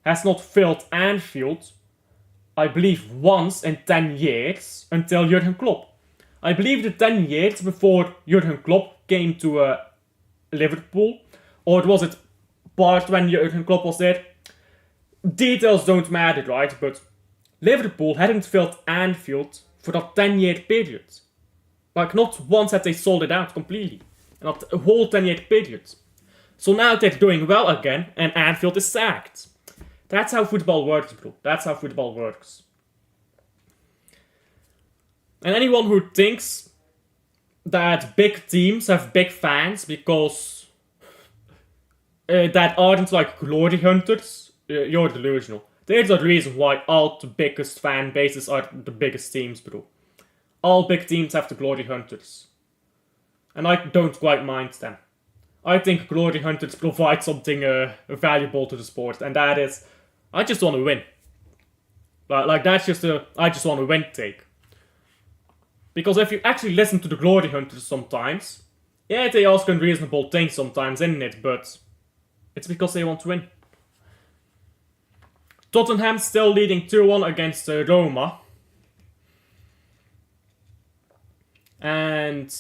S1: has not filled Anfield, I believe, once in 10 years until Jurgen Klopp. I believe the 10 years before Jurgen Klopp came to Liverpool, or was it part when Jurgen Klopp was there? Details don't matter, right? But Liverpool hadn't filled Anfield for that 10-year period. Like, not once had they sold it out completely. Not a whole 10-year period. So now they're doing well again, and Anfield is sacked. That's how football works, bro. That's how football works. And anyone who thinks that big teams have big fans because that aren't like glory hunters, you're delusional. There's a reason why all the biggest fan bases are the biggest teams, bro. All big teams have the glory hunters. And I don't quite mind them. I think glory hunters provide something valuable to the sport, and that is, I just want to win. Like that's just a I just want to win take. Because if you actually listen to the Glory Hunters sometimes, yeah, they ask unreasonable things sometimes, isn't it? But it's because they want to win. Tottenham still leading 2-1 against Roma. And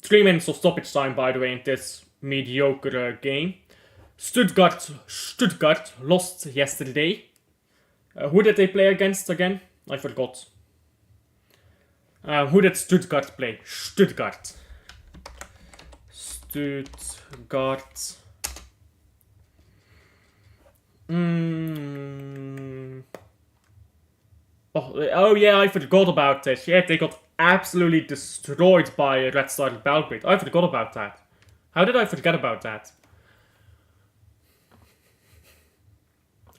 S1: 3 minutes of stoppage time, by the way, in this mediocre game. Stuttgart lost yesterday. Who did they play against again? I forgot. Who did Stuttgart play? Stuttgart. Oh yeah, I forgot about this. Yeah, they got absolutely destroyed by Red Star Belgrade. I forgot about that. How did I forget about that?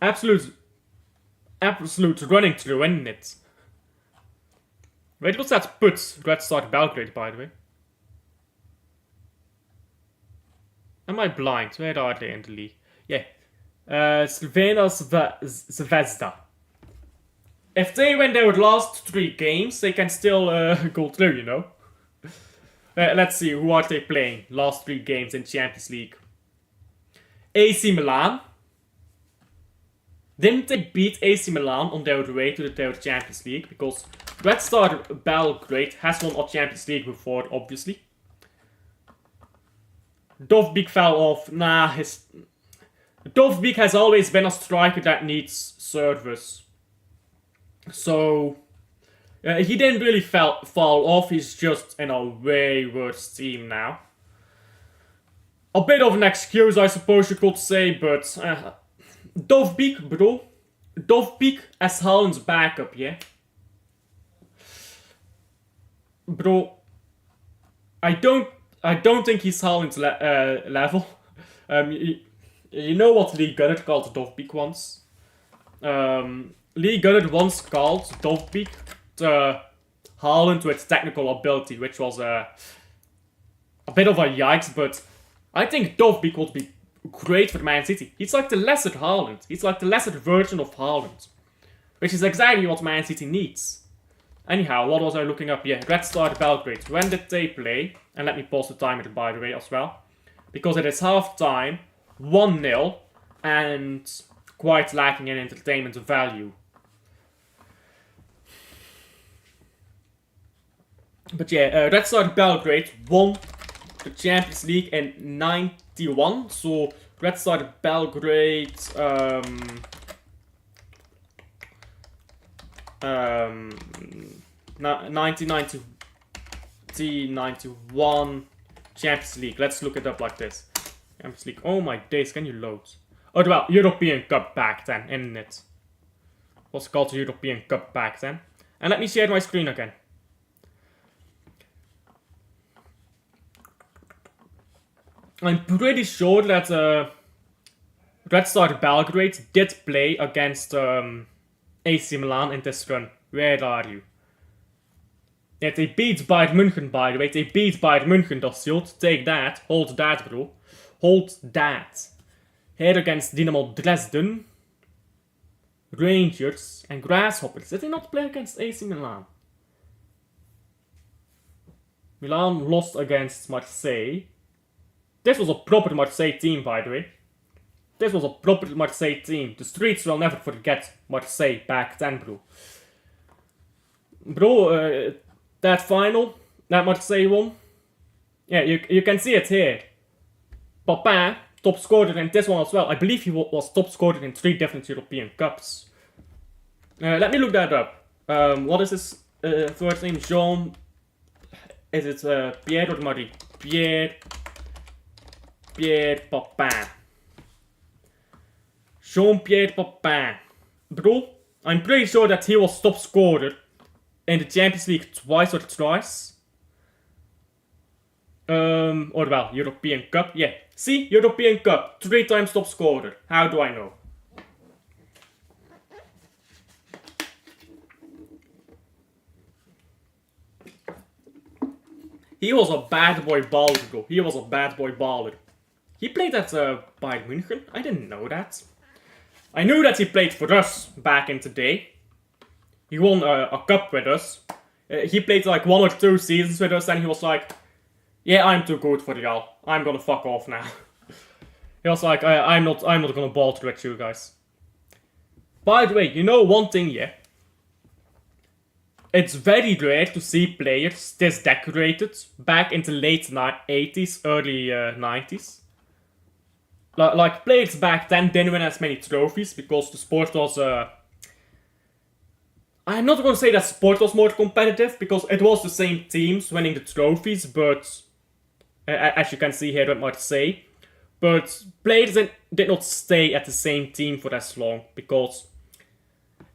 S1: Absolute running through, isn't it? Wait, what's that put Red Star Belgrade, by the way? Am I blind? Where are they in the league? Yeah. Crvena Zvezda. If they win their last 3 games, they can still go through, you know? Let's see, who are they playing? Last 3 games in Champions League. AC Milan. Didn't they beat AC Milan on their way to the Champions League? Because Red Star Belgrade has won a Champions League before, obviously. Dovbyk fell off. Nah, Dovbyk has always been a striker that needs service. So, he didn't really fall off. He's just in a way worse team now. A bit of an excuse, I suppose you could say, but Dovbyk, bro. Dovbyk as Haaland's backup, yeah? Bro, I don't think he's Haaland's level. You know what Lee Gunnett called Dovbyk once? Lee Gunnett once called Dovbyk Haaland with technical ability, which was a bit of a yikes, but I think Dovbyk would be great for Man City. He's like the lesser Haaland. He's like the lesser version of Haaland. Which is exactly what Man City needs. Anyhow, what was I looking up? Yeah, Red Star Belgrade. When did they play? And let me pause the timer, by the way, as well. Because it is half-time, 1-0, and quite lacking in entertainment value. But yeah, Red Star Belgrade won the Champions League in 91. So Red Star Belgrade 1991 Champions League. Let's look it up like this. Champions League. Oh my days, can you load? Oh well, European Cup back then, isn't it? What's called the European Cup back then. And let me share my screen again. I'm pretty sure that Red Star Belgrade did play against AC Milan in this run. Where are you? Yeah, they beat Bayern München, by the way. They beat Bayern München, dat shield. Take that. Hold that, bro. Hold that. Here against Dynamo Dresden, Rangers, and Grasshoppers. Did they not play against AC Milan? Milan lost against Marseille. This was a proper Marseille team, by the way. This was a proper Marseille team. The streets will never forget Marseille back then, bro. Bro, that final, that Marseille won. Yeah, you can see it here. Papin, top scorer in this one as well. I believe he was top scorer in 3 different European Cups. Let me look that up. What is his first name? Jean... Is it Pierre or Marie? Pierre Papin. Jean-Pierre Papin. Bro, I'm pretty sure that he was top scorer in the Champions League twice or thrice. Or well, European Cup. Yeah, see? European Cup. 3 times top scorer. How do I know? He was a bad boy baller, bro. He was a bad boy baller. He played at Bayern München. I didn't know that. I knew that he played for us back in the day. he won a cup with us. He played like 1 or 2 seasons with us, and he was like, "Yeah, I'm too good for Real. I'm gonna fuck off now." He was like, I'm not gonna bother with you guys." By the way, you know one thing, yeah? It's very rare to see players this decorated back in the late 80s, early 90s. Like, players back then didn't win as many trophies because the sport was... I'm not gonna say that sport was more competitive, because it was the same teams winning the trophies, but... as you can see here, I might say. But players did not stay at the same team for as long, because...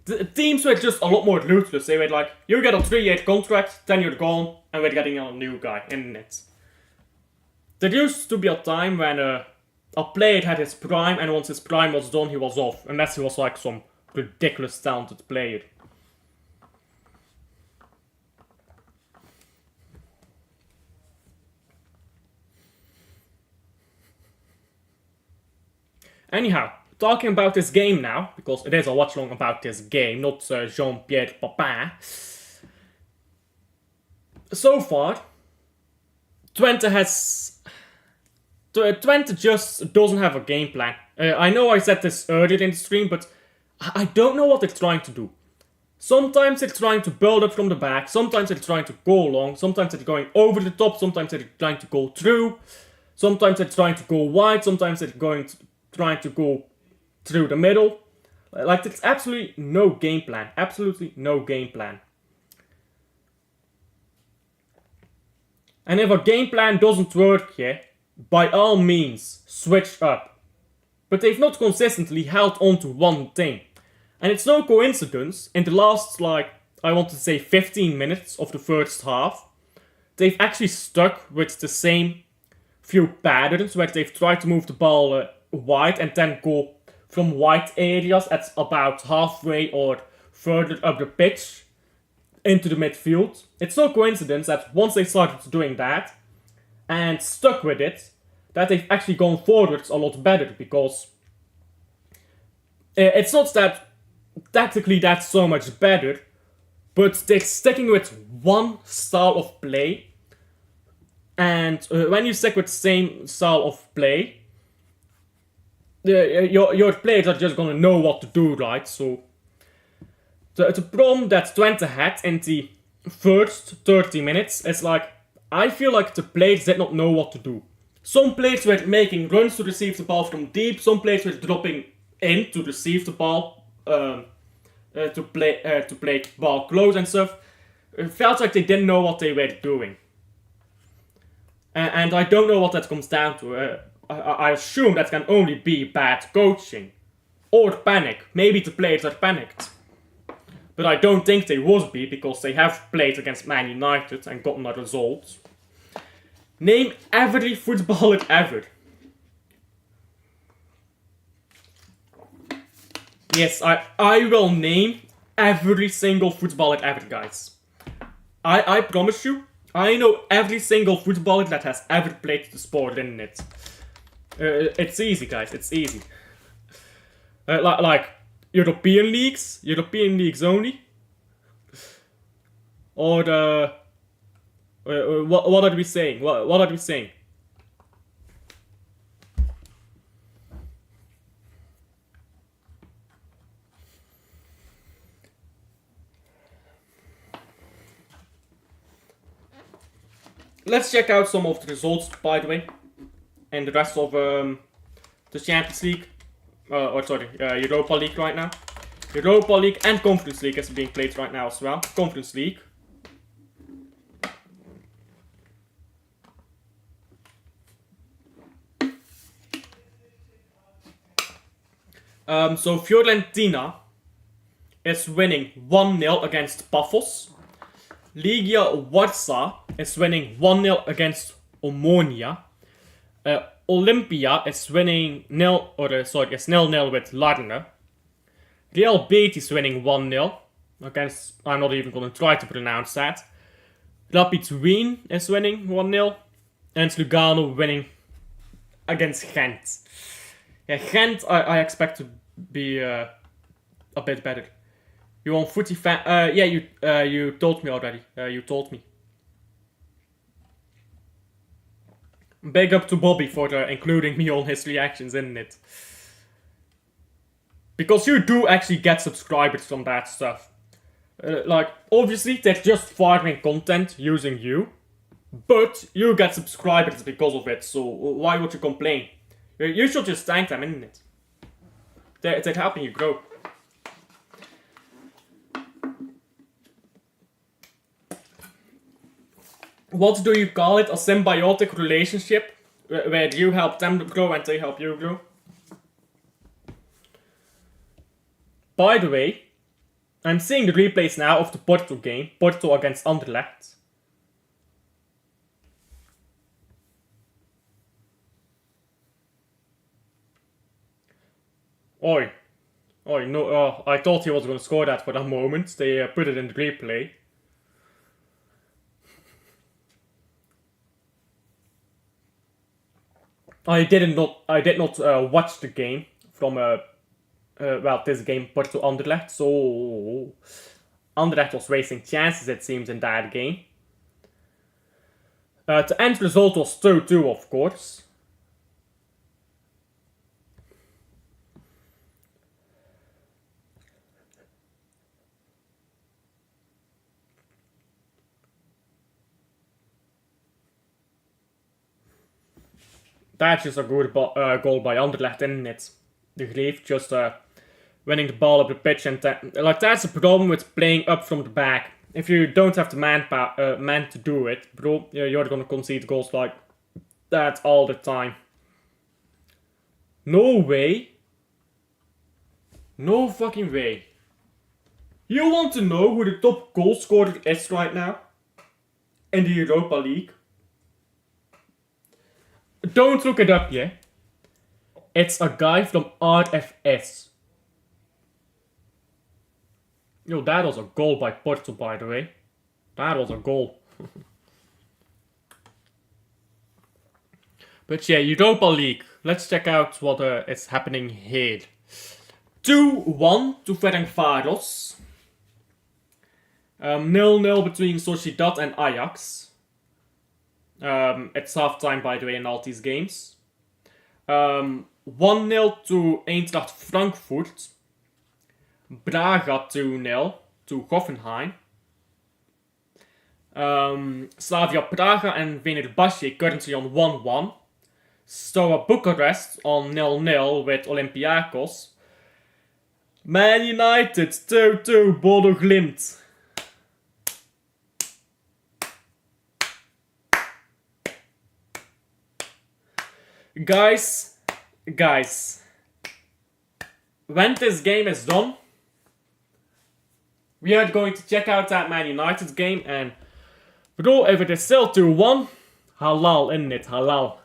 S1: the teams were just a lot more ruthless. They were like, you get a 3-year contract, then you're gone, and we're getting a new guy in it. There used to be a time when a player had his prime, and once his prime was done, he was off. Unless he was like some ridiculous talented player. Anyhow, talking about this game now, because it is a watch-along about this game, not Jean-Pierre Papin. So far, Twente just doesn't have a game plan. I know I said this earlier in the stream, but I don't know what they're trying to do. Sometimes they're trying to build up from the back, sometimes they're trying to go long, sometimes they're going over the top, sometimes they're trying to go through, sometimes they're trying to go wide, sometimes they're trying to go through the middle. Like, there's absolutely no game plan. Absolutely no game plan. And if a game plan doesn't work here, by all means, switch up. But they've not consistently held on to one thing. And it's no coincidence, in the last, I want to say 15 minutes of the first half, they've actually stuck with the same few patterns, where they've tried to move the ball wide and then go from wide areas at about halfway or further up the pitch into the midfield. It's no coincidence that once they started doing that and stuck with it, that they've actually gone forwards a lot better, because it's not that tactically that's so much better, but they're sticking with one style of play, and when you stick with the same style of play, your players are just gonna know what to do, right? So the problem that Twente had in the first 30 minutes is I feel like the players did not know what to do. Some players were making runs to receive the ball from deep, some players were dropping in to receive the ball, to play ball close and stuff. It felt like they didn't know what they were doing. And I don't know what that comes down to. I assume that can only be bad coaching. Or panic. Maybe the players are panicked. But I don't think they would be, because they have played against Man United and gotten a result. Name every footballer ever. Yes, I will name every single footballer ever, guys. I promise you, I know every single footballer that has ever played the sport in it. It's easy, guys, it's easy. Like European leagues only. Or what are we saying? What are we saying? Let's check out some of the results, by the way, and the rest of the Champions League, Europa League right now. Europa League and Conference League is being played right now as well. Conference League. So Fiorentina is winning 1-0 against Paphos. Legia Warsaw is winning 1-0 against Omonia. Olympia is winning 0-0 with Larne. Real Betis winning 1-0 against, I'm not even going to try to pronounce that. Rapid Wien is winning 1-0. And Lugano winning against Gent. Yeah, Gent I expect to be a bit better. You on footy fan? Yeah, you told me already. You told me. Big up to Bobby for including me on his reactions, isn't it? Because you do actually get subscribers from that stuff. Like, obviously, they're just farming content using you. But you get subscribers because of it, so why would you complain? You should just thank them, isn't it? They're helping you grow. What do you call it? A symbiotic relationship? Where you help them grow and they help you grow? By the way, I'm seeing the replays now of the Porto game. Porto against Anderlecht. Oi, no, I thought he was going to score that for a moment. They put it in the replay. I did not watch the game from, this game, Porto Anderlecht, so Anderlecht was wasting chances, it seems, in that game. The end result was 2-2, of course. That's just a good goal by Anderlecht, isn't it? De Greef just winning the ball up the pitch, and that's the problem with playing up from the back. If you don't have the man to do it, bro, you're gonna concede goals like that all the time. No way. No fucking way. You want to know who the top goal scorer is right now? In the Europa League? Don't look it up, yeah? It's a guy from RFS. Yo, that was a goal by Porto, by the way. That was a goal. But yeah, Europa League. Let's check out what is happening here. 2-1 to Ferencváros. 0-0 between Sociedad and Ajax. It's half time, by the way, in all these games. 1-0 to Eintracht Frankfurt. Braga 2-0 to Hoffenheim. Slavia Praga and Fenerbahce currently on 1-1. Steaua Bucharest on 0-0 with Olympiacos. Man United 2-2 Bodo Glimt. Guys, when this game is done, we are going to check out that Man United game, and bro, if it is still 2-1, halal, isn't it? Halal.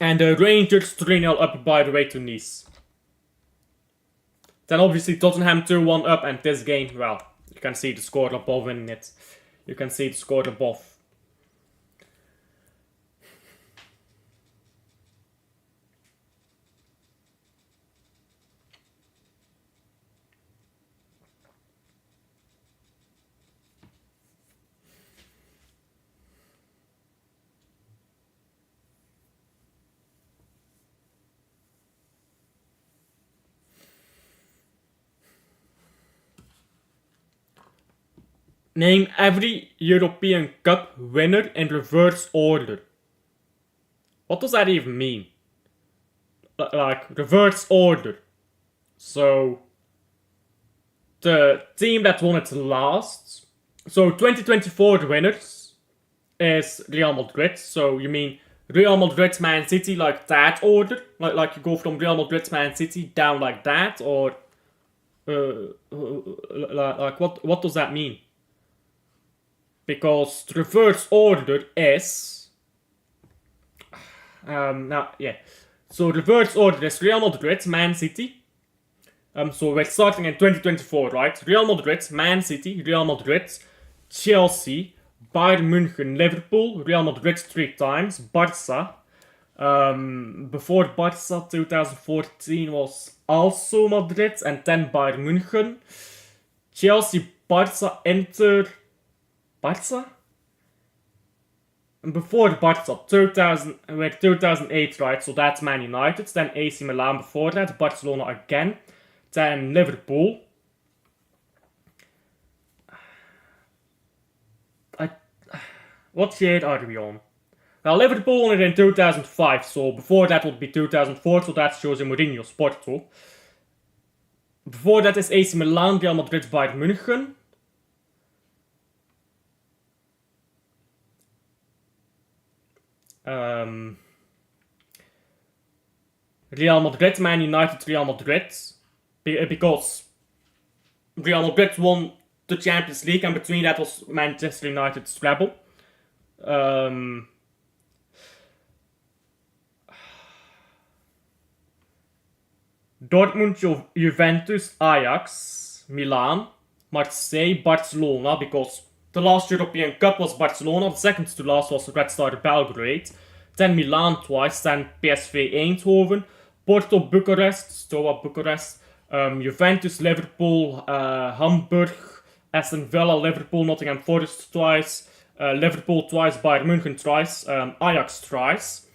S1: And the Rangers 3-0 up, by the way, to Nice. Then obviously Tottenham 2-1 up, and this game, well, you can see the score above, isn't it? You can see the score above. Name every European Cup winner in reverse order. What does that even mean? Like, reverse order. So, the team that won it last. So, 2024 winners is Real Madrid. So, you mean Real Madrid, Man City, like that order? Like you go from Real Madrid, Man City down like that? Or, like, what does that mean? Because the reverse order is... So the reverse order is Real Madrid, Man City. So we're starting in 2024, right? Real Madrid, Man City, Real Madrid, Chelsea, Bayern München, Liverpool, Real Madrid 3 times, Barca. Before Barca, 2014 was also Madrid, and then Bayern München. Chelsea, Barca, Inter... Barca? And before the Barca, 2008, right, so that's Man United, then AC Milan before that, Barcelona again, then Liverpool. What year are we on? Well, Liverpool won it in 2005, so before that would be 2004, so that's Jose Mourinho's Porto. Before that is AC Milan, Real Madrid, Bayern München. Real Madrid, Man United, Real Madrid. Because Real Madrid won the Champions League, and between that was Manchester United's treble. Dortmund, Juventus, Ajax, Milan, Marseille, Barcelona, because the last European Cup was Barcelona, the second to last was Red Star Belgrade, then Milan twice, then PSV Eindhoven, Porto, Bucharest, Stoa Bucharest, Juventus, Liverpool, Hamburg, Aston Villa, Liverpool, Nottingham Forest twice, Liverpool twice, Bayern München twice, Ajax twice,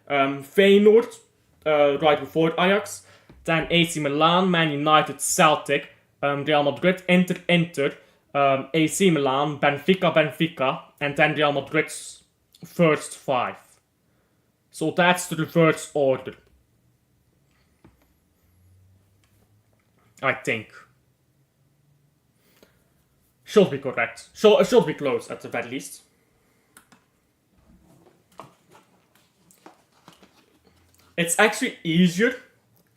S1: Feyenoord, right before Ajax, then AC Milan, Man United, Celtic, Real Madrid, Inter, AC Milan, Benfica, and then Real Madrid's first 5. So that's the reverse order. I think. Should be correct. Should be close at the very least. It's actually easier.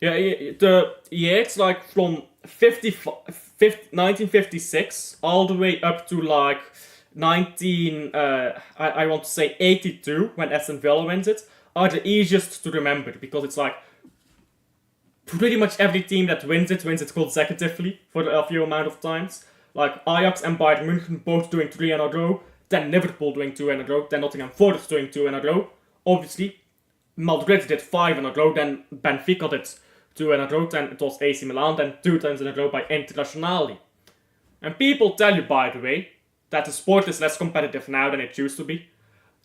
S1: Yeah, it's like from 1956 all the way up to like I want to say 82 when Aston Villa wins it, are the easiest to remember because it's like pretty much every team that wins it consecutively for a few amount of times. Like Ajax and Bayern München both doing 3 in a row, then Liverpool doing 2 in a row, then Nottingham Forest doing 2 in a row. Obviously, Madrid did 5 in a row, then Benfica did 2 in a row, then it was AC Milan, then 2 times in a row by Internazionale. And people tell you, by the way, that the sport is less competitive now than it used to be.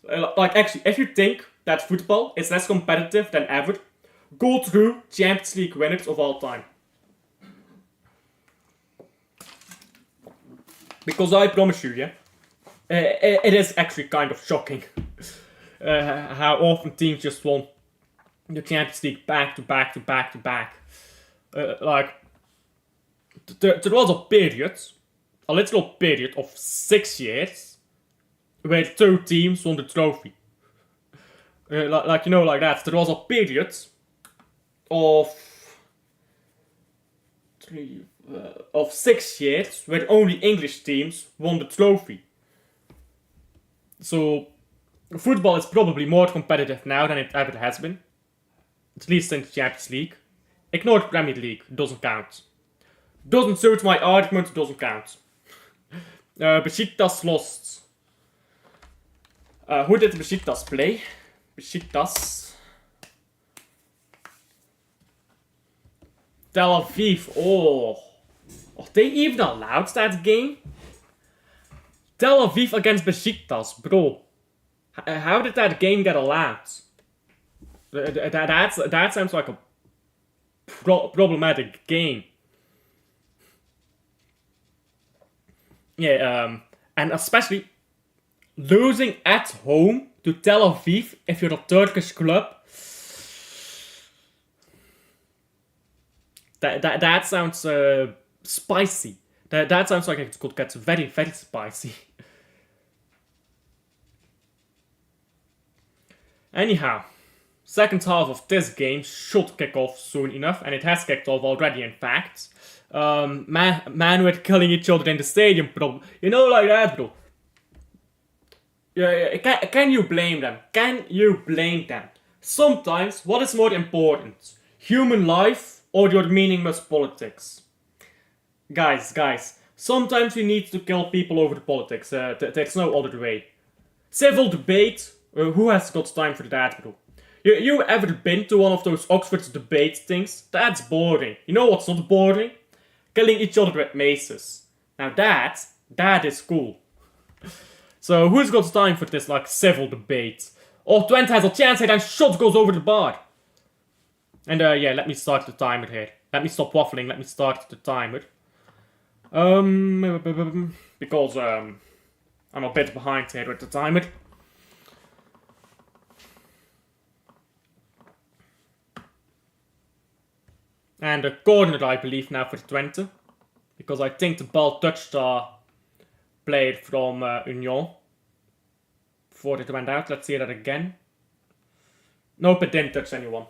S1: Like, actually, if you think that football is less competitive than ever, go through Champions League winners of all time. Because I promise you, yeah, it is actually kind of shocking how often teams just won the Champions League back to back. Like, there was a literal period of 6 years where 2 teams won the trophy. Like that. There was a period of 6 years where only English teams won the trophy. So football is probably more competitive now than it ever has been. At least since the Champions League. Ignore the Premier League, doesn't count. Doesn't suit my argument, doesn't count. Besiktas lost. Who did Besiktas play? Besiktas. Tel Aviv, oh. Are they even allowed that game? Tel Aviv against Besiktas, bro. How did that game get allowed? That sounds like a problematic game. Yeah, and especially losing at home to Tel Aviv if you're a Turkish club. That sounds spicy. That sounds like it could get very, very spicy. Anyhow, second half of this game should kick off soon enough, and it has kicked off already, in fact. Man were killing each other in the stadium, bro. You know, like that, bro. Yeah, can you blame them? Can you blame them? Sometimes, what is more important? Human life or your meaningless politics? Guys, sometimes we need to kill people over the politics. There's no other way. Civil debate, who has got time for that, bro? You ever been to one of those Oxford debate things? That's boring. You know what's not boring? Killing each other with maces. Now that is cool. So who's got time for this like civil debate? Oh, Twente has a chance here and shot goes over the bar. And yeah, let me start the timer here. Let me stop waffling, let me start the timer. Because I'm a bit behind here with the timer. And a corner, I believe, now for Twente. Because I think the ball touched a player from Union. Before it went out. Let's see that again. Nope, it didn't touch anyone.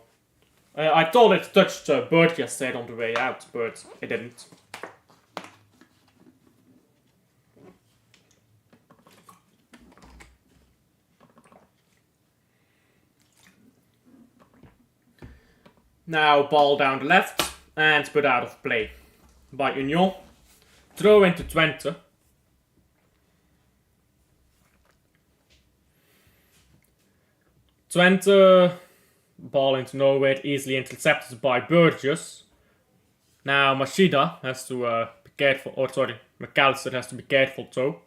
S1: I thought it touched Bird yesterday on the way out, but it didn't. Now ball down the left and put out of play by Union. Throw into Twente. Twente, ball into nowhere, easily intercepted by Burgess. Now Machida has to be careful, or sorry, McAllister has to be careful too.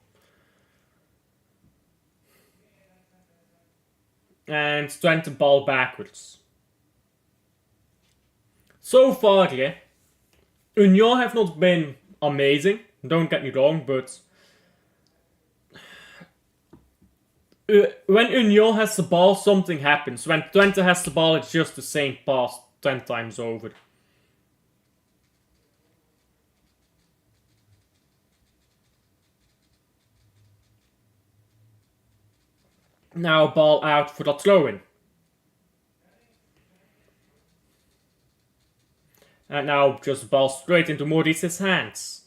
S1: And Twente ball backwards. So far, yeah, Union have not been amazing, don't get me wrong, but when Union has the ball, something happens. When Twente has the ball, it's just the same pass 10 times over. Now ball out for the throw-in. And now just ball straight into Maurice's hands.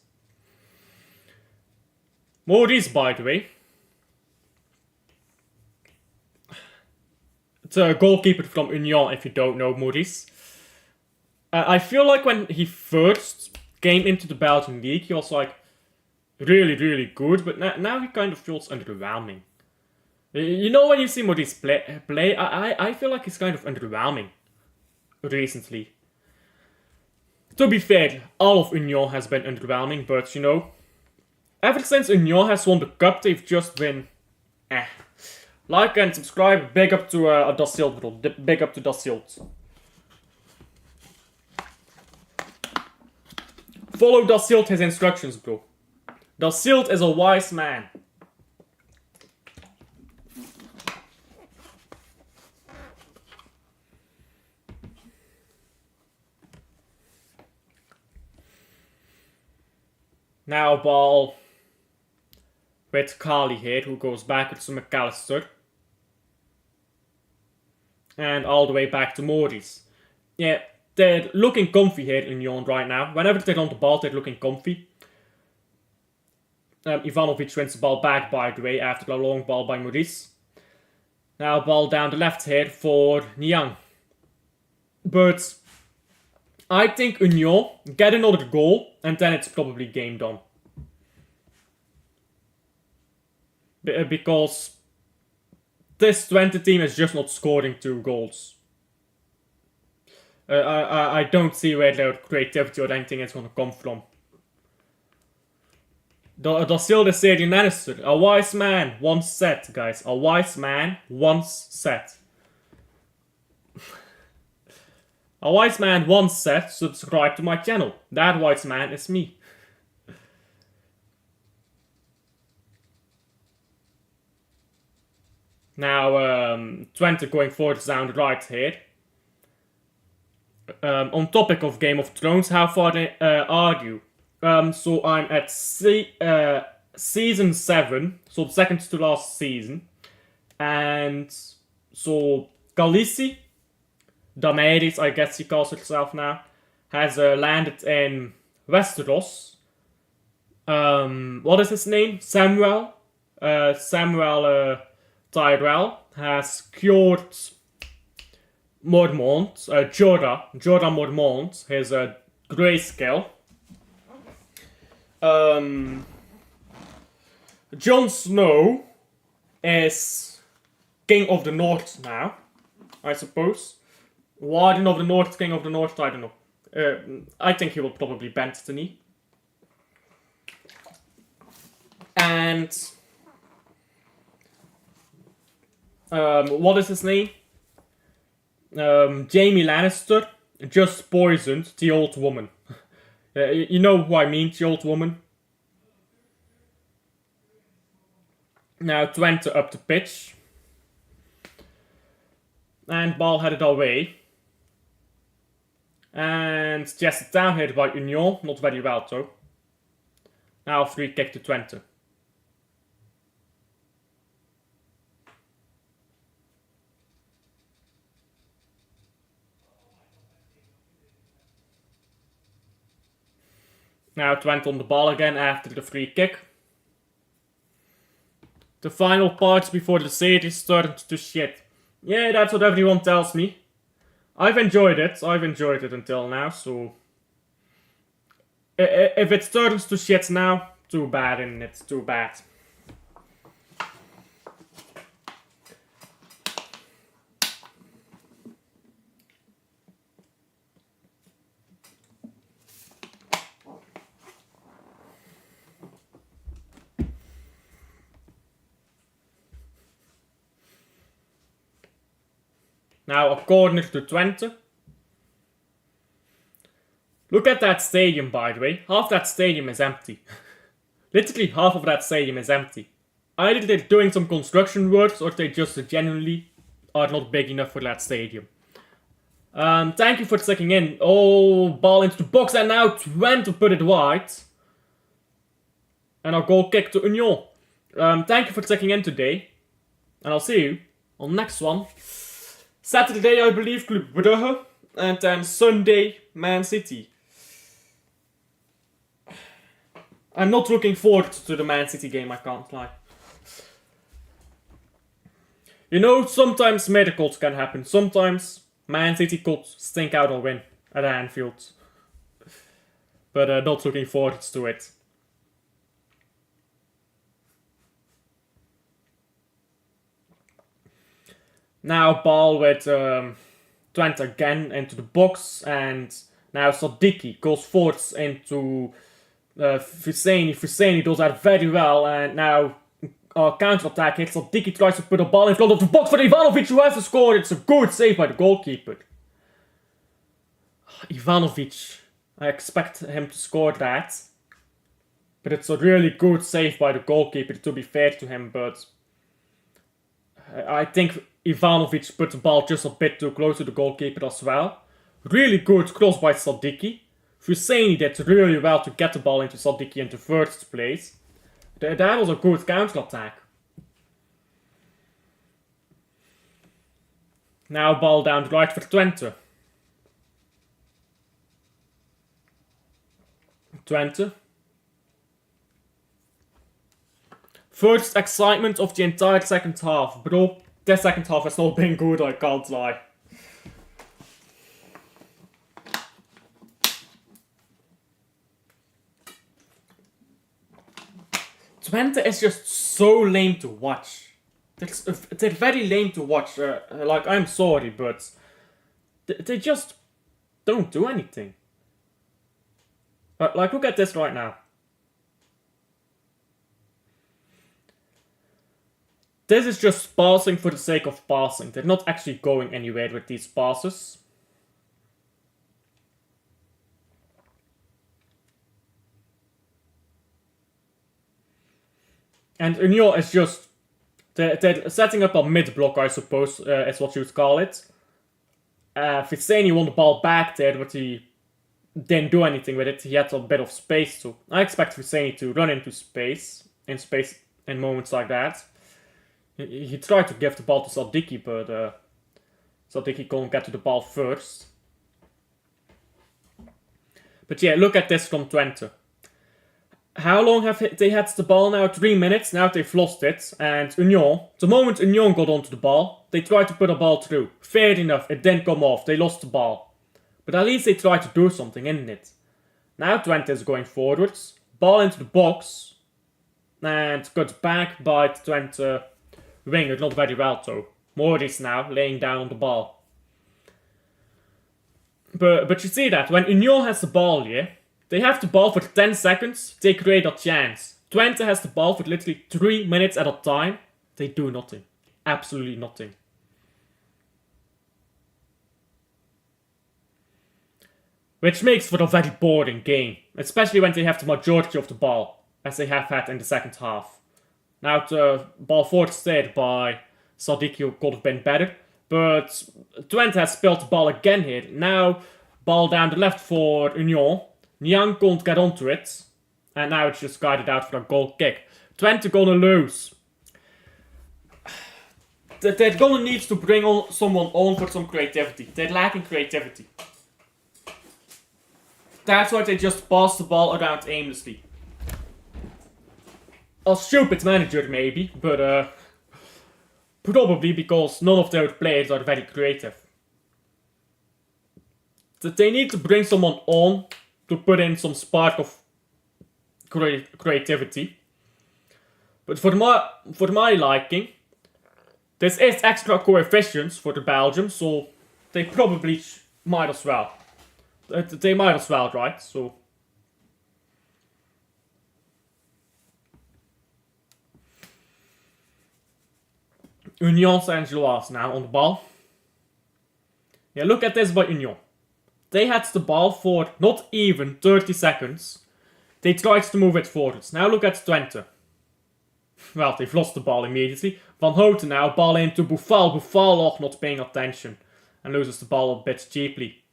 S1: Maurice, by the way, it's a goalkeeper from Union, if you don't know Maurice. I feel like when he first came into the Belgian league, he was like really, really good, but now he kind of feels underwhelming. You know, when you see Maurice play, I feel like he's kind of underwhelming recently. To be fair, all of Union has been underwhelming, but you know, ever since Union has won the cup, they've just been Like and subscribe, big up to Dacilt, bro. Big up to Dacilt. Follow Dacilt his instructions, bro. Dacilt is a wise man. Now ball with Kali here, who goes backwards to McAllister. And all the way back to Maurice. Yeah, they're looking comfy here in Union right now. Whenever they're on the ball, they're looking comfy. Ivanovic wins the ball back, by the way, after a long ball by Maurice. Now ball down the left here for Niang. But I think Union get another goal, and then it's probably game done. Because this Twente team is just not scoring 2 goals. I don't see where their creativity or anything is going to come from. Dacilt is saying Lannister, a wise man once said, guys. A wise man once said. A wise man once said, subscribe to my channel. That wise man is me. Now, Twente going forward down the right here. On topic of Game of Thrones, how far are you? So I'm at season 7, so the second to last season. And so Khaleesi, Daenerys, I guess she calls herself now, has landed in Westeros. What is his name? Samuel Tyrell has cured Mormont, Jorah Mormont, his grayscale. Jon Snow is King of the North now. I suppose. Warden of the North, King of the North, I don't know. I think he will probably bend the knee. And what is his name? Jaime Lannister just poisoned the old woman. You know who I mean, the old woman. Now Twente up the pitch. And ball headed away. And just a down hit by Union, not very well though. Now free kick to Twente. Now Twente on the ball again after the free kick. The final parts before the series turned to shit. Yeah, that's what everyone tells me. I've enjoyed it until now, so... If it turns to shit now, too bad, and it's too bad. Now a corner to Twente. Look at that stadium, by the way. Half that stadium is empty. Literally half of that stadium is empty. Either they're doing some construction works or they just genuinely are not big enough for that stadium. Thank you for checking in. Oh, ball into the box and now Twente put it wide. And a goal kick to Union. Thank you for checking in today. And I'll see you on the next one. Saturday, I believe, Club Brugge. And then Sunday, Man City. I'm not looking forward to the Man City game, I can't lie. You know, sometimes miracles can happen. Sometimes Man City could stink out a win at Anfield. But not looking forward to it. Now ball with Twente again into the box, and now Sadiki goes forward into Fuseni. Fuseni does that very well, and now counter-attack hits. Sadiki tries to put a ball in front of the box for Ivanovic, who has to score. It's a good save by the goalkeeper. Ivanovic, I expect him to score that. But it's a really good save by the goalkeeper, to be fair to him, but I think Ivanovic put the ball just a bit too close to the goalkeeper as well. Really good cross by Sadiki. Fuseni did really well to get the ball into Sadiki in the first place. That was a good counter-attack. Now ball down the right for Twente. Twente. First excitement of the entire second half. Bro, this second half has not been good, I can't lie. Twente is just so lame to watch. They're very lame to watch. Like, I'm sorry, but they just don't do anything. Like, look at this right now. This is just passing for the sake of passing. They're not actually going anywhere with these passes. And Union is just... They're setting up a mid-block, I suppose, is what you would call it. Fuseni won the ball back there, but he didn't do anything with it. He had a bit of space too. I expect Fuseni to run into space in moments like that. He tried to give the ball to Sadiki, but Sadiki couldn't get to the ball first. But yeah, look at this from Twente. How long have they had the ball now? 3 minutes. Now they've lost it. And Union, the moment Union got onto the ball, they tried to put a ball through. Fair enough, it didn't come off. They lost the ball. But at least they tried to do something in it. Now Twente is going forwards. Ball into the box. And got back by the Twente winger. Not very well though. Maurice now laying down on the ball. But you see that when Union has the ball here, they have the ball for 10 seconds, they create a chance. Twente has the ball for literally 3 minutes at a time, they do nothing. Absolutely nothing. Which makes for a very boring game, especially when they have the majority of the ball, as they have had in the second half. Now the ball forced by Sadiki could have been better, but Twente has spilled the ball again here. Now ball down the left for Union. Niang can't get onto it, and now it's just guided out for a goal kick. Twente gonna lose. They're gonna need to bring on someone on for some creativity. They're lacking creativity. That's why they just pass the ball around aimlessly. A stupid manager maybe, but probably because none of their players are very creative. They need to bring someone on to put in some spark of creativity. But for my liking, this is extra coefficients for the Belgians, so they probably might as well. They might as well, right? So Union Saint-Gilloise now on the ball. Yeah, look at this by Union. They had the ball for not even 30 seconds. They tried to move it forwards. Now look at Twente. Well, they've lost the ball immediately. Van Houten now, ball into Boufal. Boufal not paying attention and loses the ball a bit cheaply.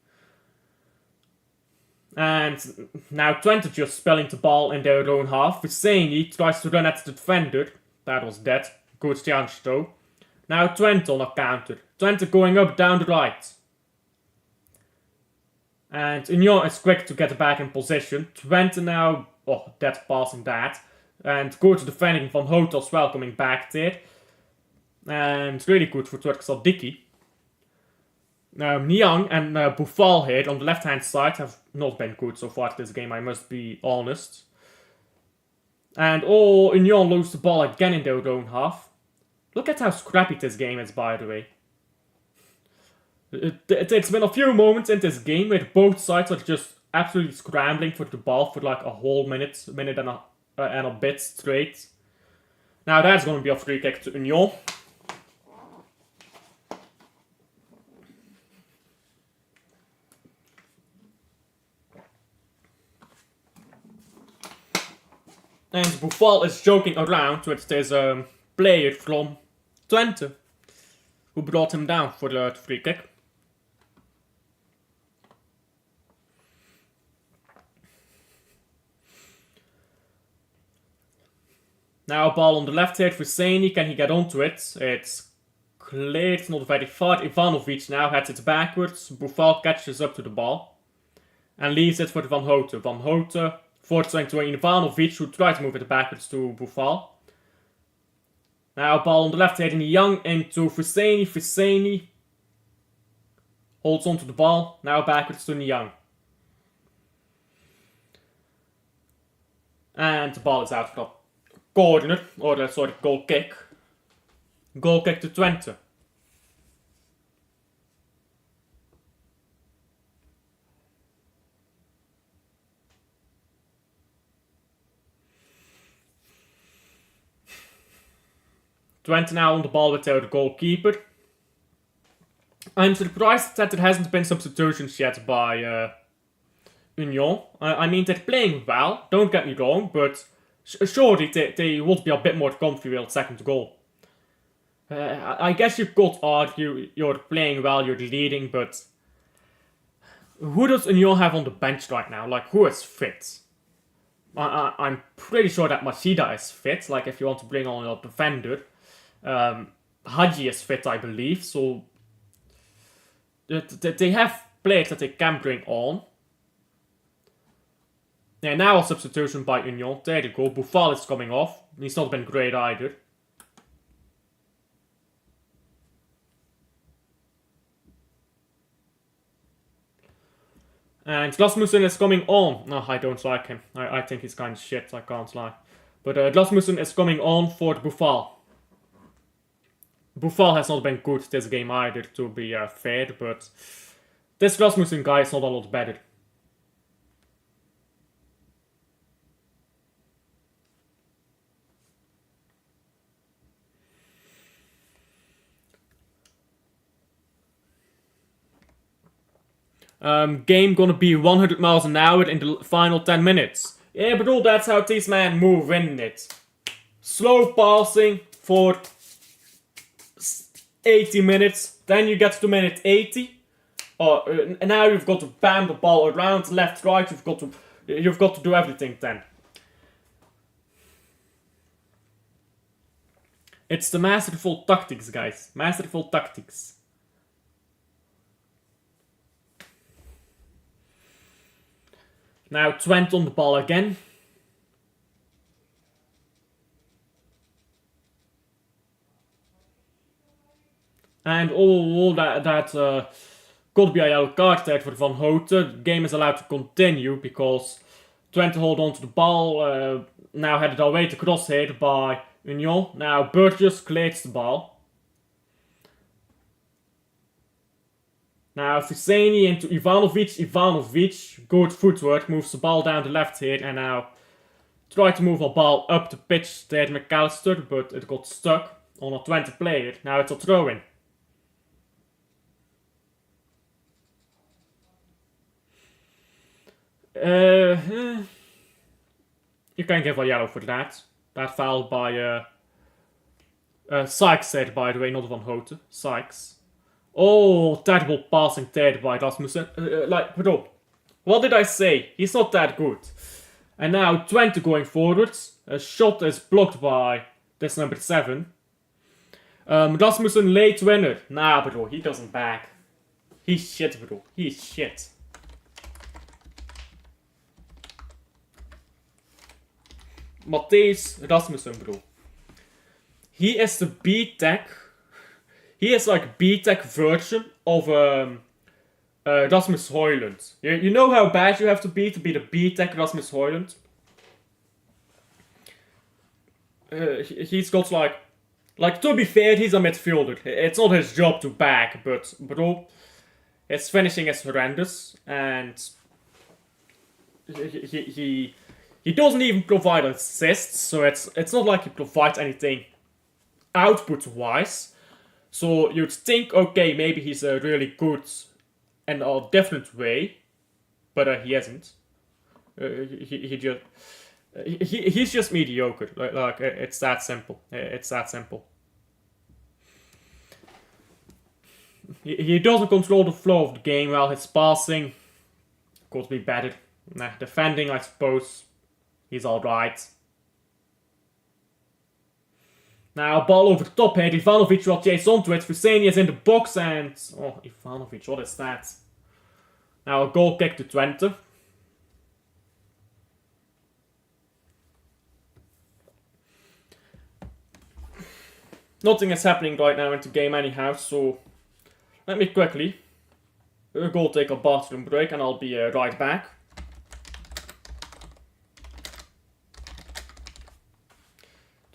S1: And now Twente just spelling the ball in their own half. Husseini tries to run at the defender. That was dead. Good chance though. Now Twente on a counter. Twente going up down the right. And Union is quick to get back in position. Twente now, dead passing that. And good defending Van Houten as well coming back there. And really good for Turk Sadiki. Niang and Boufal here on the left hand side have not been good so far this game, I must be honest. And Union lose the ball again in their own half. Look at how scrappy this game is, by the way. It's been a few moments in this game where both sides are just absolutely scrambling for the ball for like a whole minute and a bit straight. Now that's going to be a free kick to Union. And Boufal is joking around with this player from Twente, who brought him down for the free kick. Now ball on the left side for Husseini, can he get onto it? It's clear, it's not very far. Ivanovic now heads it backwards. Boufal catches up to the ball and leaves it for Van Houten. Van Houten forcing to Ivanovic, who tries to move it backwards to Boufal. Now ball on the left side in Young into Husseini. Husseini holds onto the ball. Now backwards to Niang. And the ball is out for a corner, or sorry, goal kick. Goal kick to Twente. Twente now on the ball without the goalkeeper. I'm surprised that there hasn't been substitutions yet by Union. I mean, they're playing well, don't get me wrong, but surely they would be a bit more comfy with second goal. I guess you could argue you're playing well, you're leading, but who does Union have on the bench right now? Like, who is fit? I'm pretty sure that Machida is fit, like if you want to bring on a defender. Hadji is fit, I believe, so they have players that they can bring on. Yeah, now a substitution by Union. There you go. Boufal is coming off. He's not been great either. And Rasmussen is coming on. No, I don't like him. I think he's kind of shit, I can't lie. But Rasmussen is coming on for Boufal. Boufal has not been good this game either, to be fair, but This Rasmussen guy is not a lot better. Game gonna be 100 miles an hour in the final 10 minutes. Yeah, but all that's how these men move, isn't it? Slow passing for 80 minutes, then you get to minute 80. And now you've got to bam the ball around, left, right, you've got to do everything then. It's the masterful tactics, guys. Masterful tactics. Now Twente on the ball again. And that could be a yellow card there for Van Houten. The game is allowed to continue because Twente hold on to the ball. Now headed away to crosshair by Union. Now Burgess clears the ball. Now Fuseni into Ivanovic. Ivanovic, good footwork, moves the ball down the left here and now try to move a ball up the pitch there McAllister, but it got stuck on a Twente player. Now it's a throw-in. You can give a yellow for that. That foul by Sykes said, by the way, not Van Houten. Sykes. Oh, terrible passing there by Rasmussen. Bro, what did I say? He's not that good. And now Twente going forwards. A shot is blocked by this number 7. Rasmussen late winner. Nah, bro, he doesn't back. He's shit, bro. He's shit. Matthijs Rasmussen, bro. He is the B-Tech. He is like B-Tech version of Rasmus Højlund. You know how bad you have to be the B-Tech Rasmus Højlund? He's got like to be fair, he's a midfielder. It's not his job to back, but bro, his finishing is horrendous, and he doesn't even provide assists, so it's not like he provides anything output-wise. So you'd think, okay, maybe he's really good in a different way, but he isn't. He's just mediocre. Like it's that simple. It's that simple. He doesn't control the flow of the game well. His passing could be better. Defending, I suppose, he's alright. Now, ball over the top here. Ivanovic will chase onto it. Fuseni is in the box and... Oh, Ivanovic, what is that? Now, a goal kick to Twente. Nothing is happening right now in the game anyhow, so... Let me quickly go take a bathroom break and I'll be right back.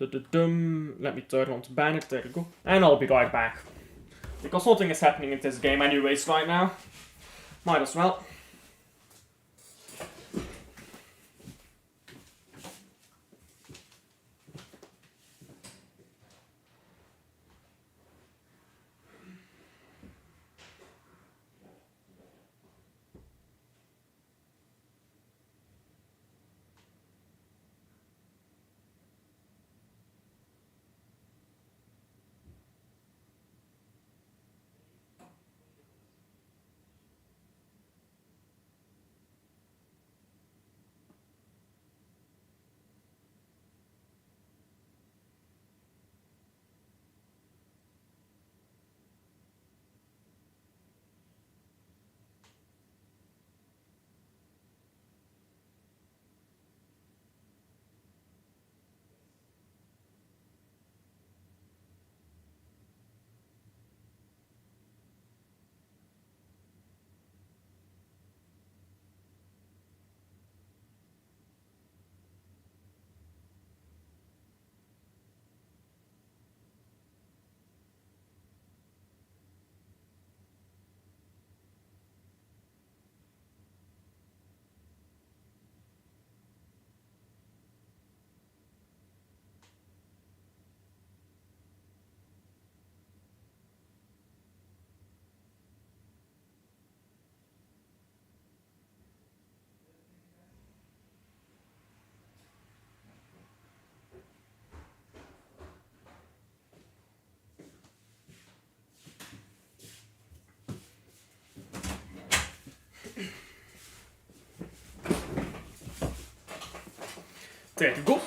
S1: Let me turn on to banner, there we go. And I'll be right back. Because nothing is happening in this game anyways right now. Might as well. There you go.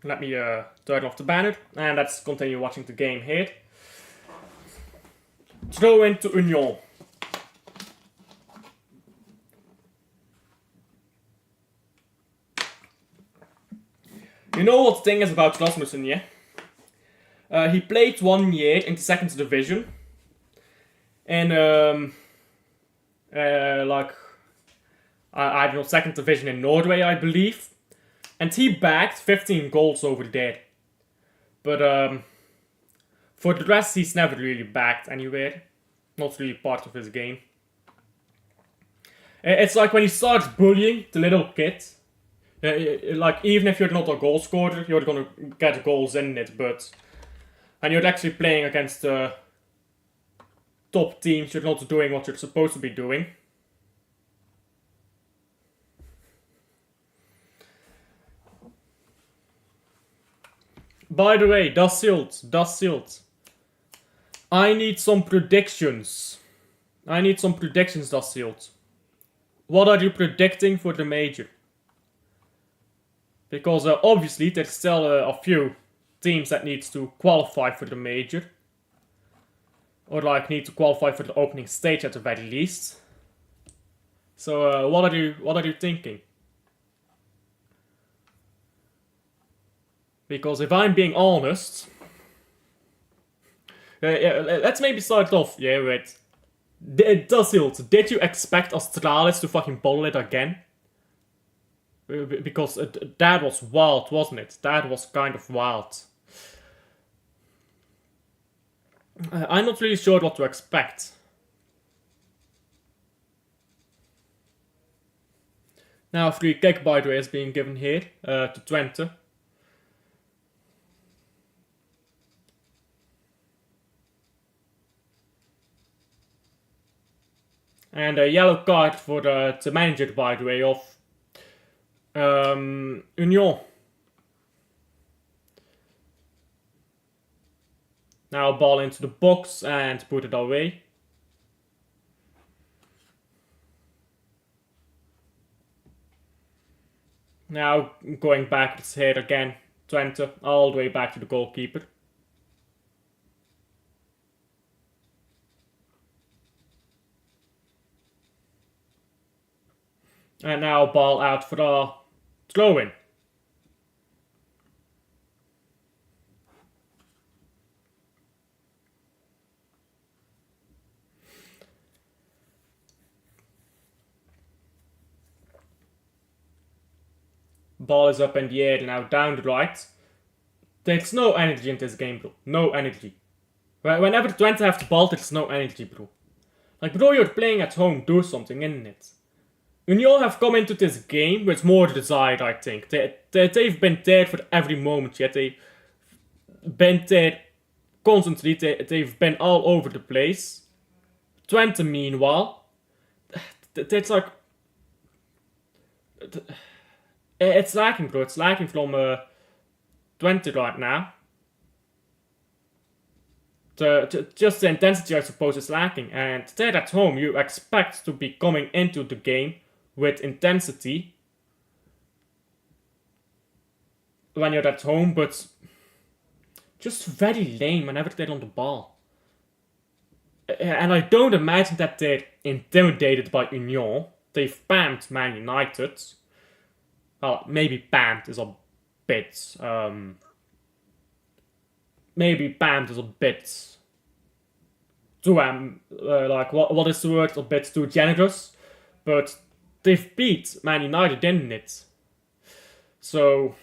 S1: Let me turn off the banner, and let's continue watching the game here. Throw into Union. You know what the thing is about Rasmussen, yeah? He played 1 year in the second division. And, I don't know, second division in Norway, I believe. And he bagged 15 goals over there. But, for the rest, he's never really bagged anywhere. Not really part of his game. It's like when he starts bullying the little kid. Like, even if you're not a goal scorer, you're gonna get goals in it, but... And you're actually playing against top teams, you're not doing what you're supposed to be doing. By the way, Das Silt. I need some predictions. Das Silt. What are you predicting for the major? Because obviously there's still a few teams that needs to qualify for the major. Or like need to qualify for the opening stage at the very least. So what are you thinking? Because if I'm being honest, let's maybe start off with Dusselt. Did you expect Astralis to fucking bottle it again? Because that was wild, wasn't it? That was kind of wild. I'm not really sure what to expect. Now a free kick, by the way, is being given here to Twente. And a yellow card for the manager, by the way, of Union. Now ball into the box and put it away. Now going backwards here again, Twente, all the way back to the goalkeeper. And now ball out for a throw-in. Ball is up in the air, now down the right. There's no energy in this game, bro. No energy. Whenever Twente have the ball, there's no energy, bro. Like, bro, you're playing at home, do something, innit? Union have come into this game with more desire, I think. They've been there for every moment, yet they've been there constantly. They've been all over the place. Twente, meanwhile, it's like... It's lacking, bro. It's lacking from Twente right now. Just the intensity, I suppose, is lacking. And there at home, you expect to be coming into the game with intensity when you're at home, but just very lame whenever they're on the ball. And I don't imagine that they're intimidated by Union. They've pammed Man United. Well, maybe pammed is a bit... maybe pammed is a bit... too, like, what is the word? A bit too generous. But they've beat Man United, didn't it? So...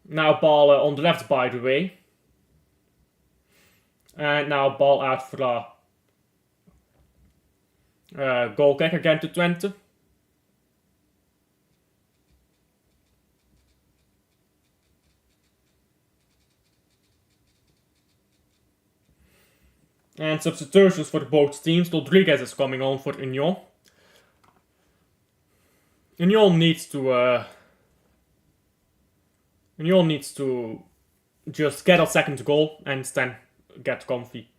S1: Now ball on the left, by the way. And now ball out for a goal kick again to Twente. And substitutions for both teams. Rodriguez is coming on for Union. Union needs to just get a second goal and then get comfy.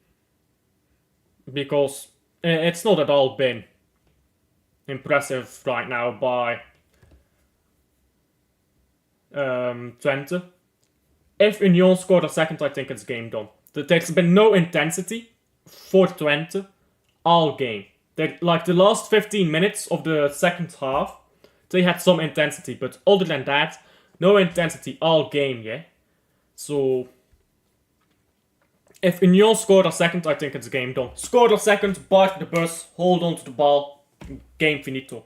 S1: Because it's not at all been impressive right now by Twente. If Union scored a second, I think it's game done. There's been no intensity for Twente all game. Like the last 15 minutes of the second half, they had some intensity, but other than that, no intensity all game, yeah? So, if Union scored a second, I think it's game done. Scored a second, park the bus, hold on to the ball, game finito.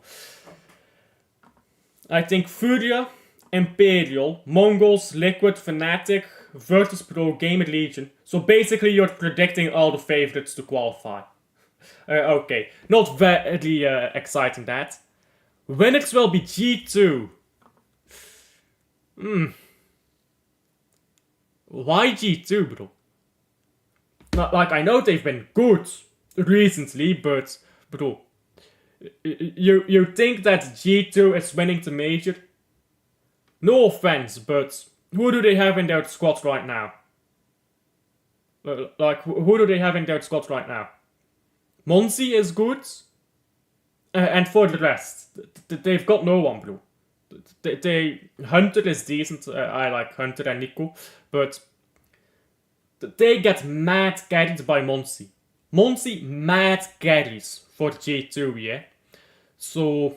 S1: I think Furia, Imperial, Mongols, Liquid, Fnatic, Virtus Pro, Gamer Legion. So basically you're predicting all the favorites to qualify. Okay, not very exciting that. Winners will be G2. Why G2, bro? Like, I know they've been good recently, but bro, you think that G2 is winning the major? No offense, but who do they have in their squad right now? Like, who do they have in their squad right now? Monsi is good, and for the rest, they've got no one, bro. Hunter is decent. I like Hunter and Nico, but they get mad carried by Monsi. Monsi mad carries for G2, yeah. So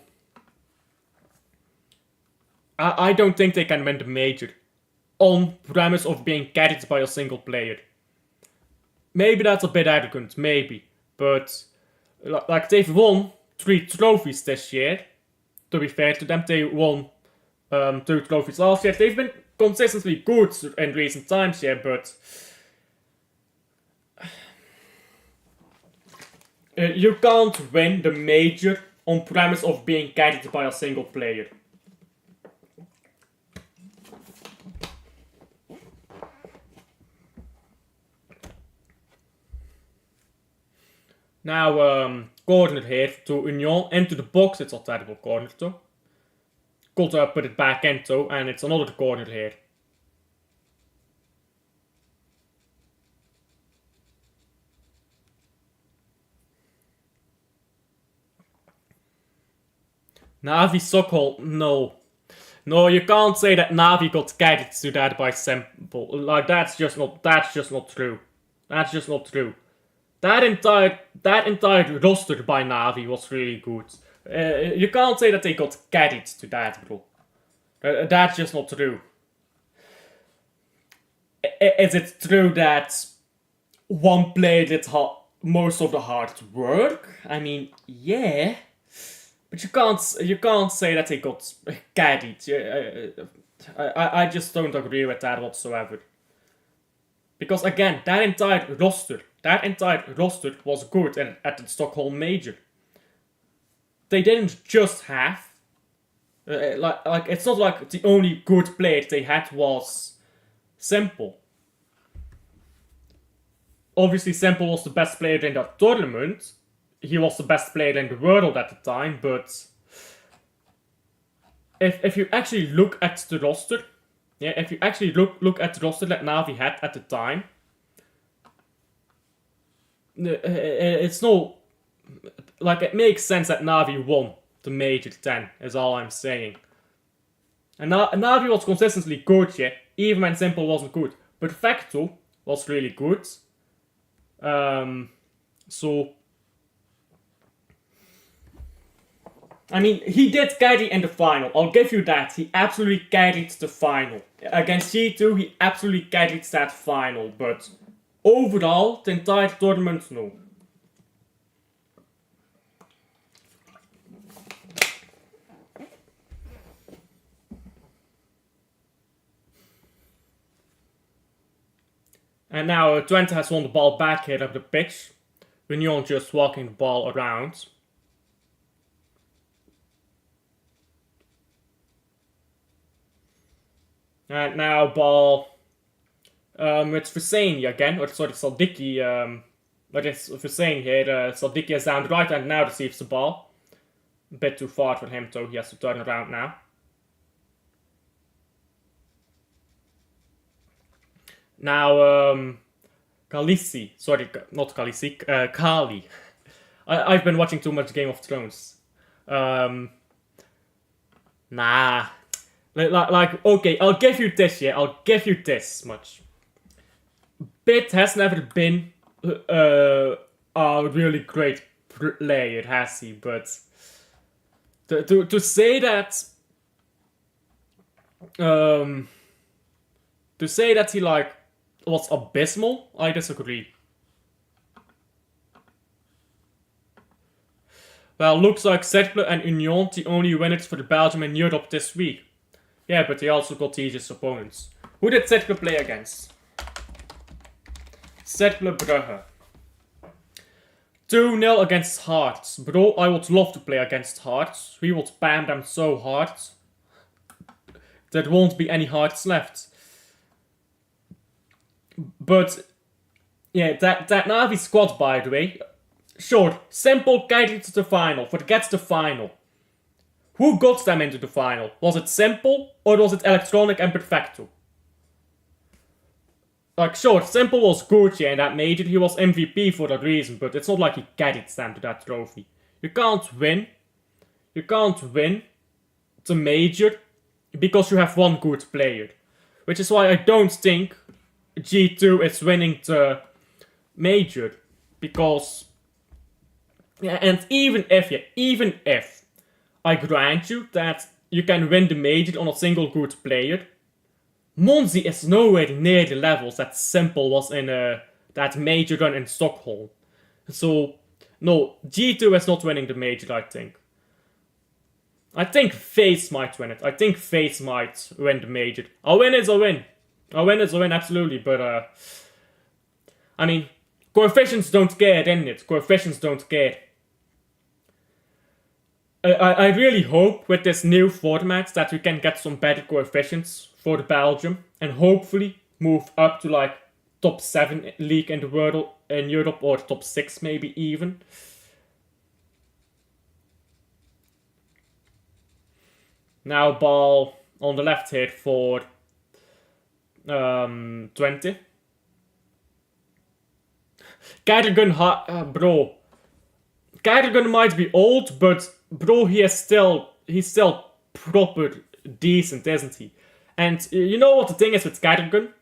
S1: I don't think they can win the major on premise of being carried by a single player. Maybe that's a bit arrogant, maybe, but like they've won 3 trophies this year. To be fair to them, they won 2 trophies last year. They've been consistently good in recent times, yeah, but you can't win the major on premise of being carried by a single player. Now, corner here to Union, into the box. It's a terrible corner though. Could put it back in though, and it's another corner here. Navi Sokol, no. No, you can't say that Navi got carried to that by Simple. Like, that's just not true. That's just not true. That entire roster by Navi was really good. You can't say that they got carried to that, bro. That's just not true. Is it true that one player did most of the hard work? I mean, yeah. But you can't say that they got carried. I just don't agree with that whatsoever. Because again, that entire roster was good at the Stockholm Major. They didn't just have like it's not like the only good player they had was Simple. Obviously, Simple was the best player in that tournament. He was the best player in the world at the time, but if you actually look at the roster, yeah, if you actually look at the roster that Navi had at the time, it's no, like, it makes sense that Navi won the Major 10, is all I'm saying. And Navi was consistently good, yeah, even when Simple wasn't good. But Facto was really good. So, I mean, he did carry in the final. I'll give you that. He absolutely carried the final. Against G2, he absolutely carried that final. But overall, the entire tournament, no. And now Twente has won the ball back here up the pitch. Union just walking the ball around. And now ball it's Husseini again, or sorry, Saldiki. But it's Hussein here. Saldiki is down the right and now receives the ball. A bit too far for him, so he has to turn around now. Now, Khaleesi. Sorry, not Khaleesi. Kali. I've been watching too much Game of Thrones. Nah. Like, okay, I'll give you this, yeah. I'll give you this much. Bit has never been a really great player, has he? But to say that, to say that he like was abysmal, I disagree. Well, looks like Cercle and Union the only winners for Belgium in Europe this week. Yeah, but they also got easiest opponents. Who did Cercle play against? Cercle Brugge. 2-0 against Hearts. Bro, I would love to play against Hearts. We would spam them so hard. There won't be any Hearts left. But, yeah, that Navi squad, by the way. Sure, simple guided to the final. Forget the final. Who got them into the final? Was it Simple or was it Electronic and Perfecto? Like, sure, Simple was good, yeah, in that major. He was MVP for that reason, but it's not like he carried them to that trophy. You can't win. You can't win the major because you have one good player. Which is why I don't think G2 is winning the major. Because, yeah, and even if I grant you that you can win the major on a single good player, Monzi is nowhere near the levels that Simple was in that major run in Stockholm. So, no, G2 is not winning the major, I think. I think FaZe might win it. I think FaZe might win the major. I'll win it, I'll win. I'll win it, I'll win, absolutely. But, I mean, coefficients don't care, innit? it? Coefficients don't care. I really hope with this new format that we can get some better coefficients for Belgium and hopefully move up to like top 7 league in the world in Europe or top 6 maybe even. Now ball on the left here for Twente. Kerrigan, bro. Kerrigan might be old, but bro, he's still proper decent, isn't he? And you know what the thing is with Kerrigan?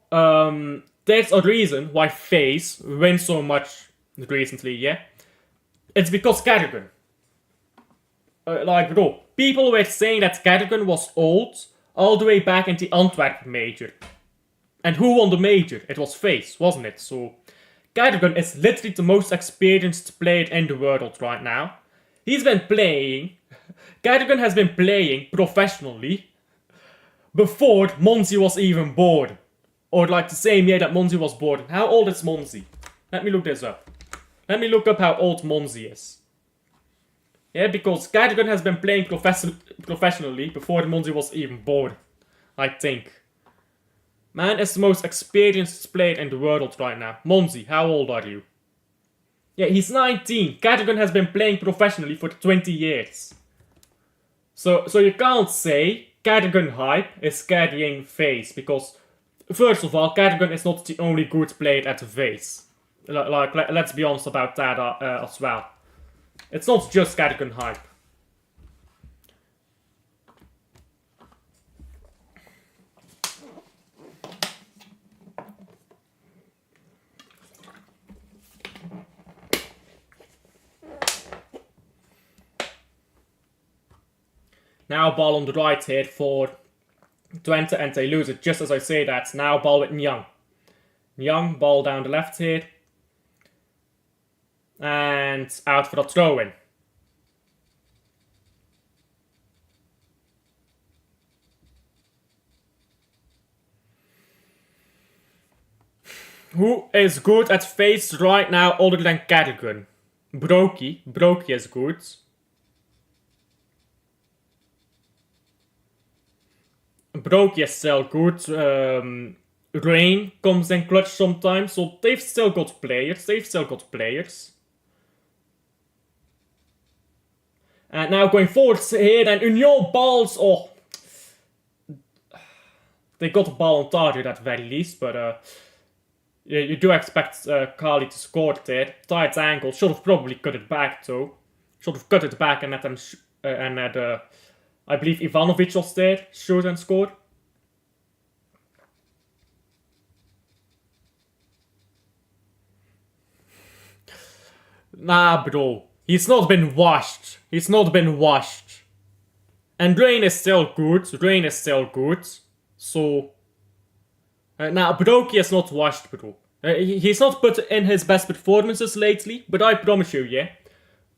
S1: There's a reason why FaZe wins so much recently, yeah? It's because Kerrigan. Like, bro, people were saying that Kerrigan was old all the way back in the Antwerp major. And who won the major? It was FaZe, wasn't it? So, Kerrigan is literally the most experienced player in the world right now. He's been playing... Kerrigan has been playing professionally before Monzi was even born. Or like the same year that Monzi was born. How old is Monzi? Let me look this up. Let me look up how old Monzi is. Yeah, because Kerrigan has been playing professionally before Monzi was even born. I think. Man is the most experienced player in the world right now. Monzi, how old are you? Yeah, he's 19. Kerrigan has been playing professionally for 20 years. So you can't say Kerrigan hype is carrying FaZe, because first of all, Kerrigan is not the only good player at FaZe. Let's be honest about that as well. It's not just Kerrigan hype. Now ball on the right here for Twente and they lose it just as I say that. Now ball with Nyang. Nyang, ball down the left here. And out for a throw-in. Who is good at FaZe right now other than Kerrigan? Brokey. Brokey is good. Brokey is still good. Rain comes in clutch sometimes. So they've still got players. And now going forward here, and Union balls. Oh, they got the ball on target at the very least, but you do expect Kali to score there. Tight angle, should have probably cut it back though. sort of cut it back and let them I believe Ivanovic was there, shoot and scored. Nah, bro. He's not been washed. He's not been washed. And Rain is still good. Rain is still good. So... nah, Broky is not washed, bro. He's not put in his best performances lately, but I promise you, yeah.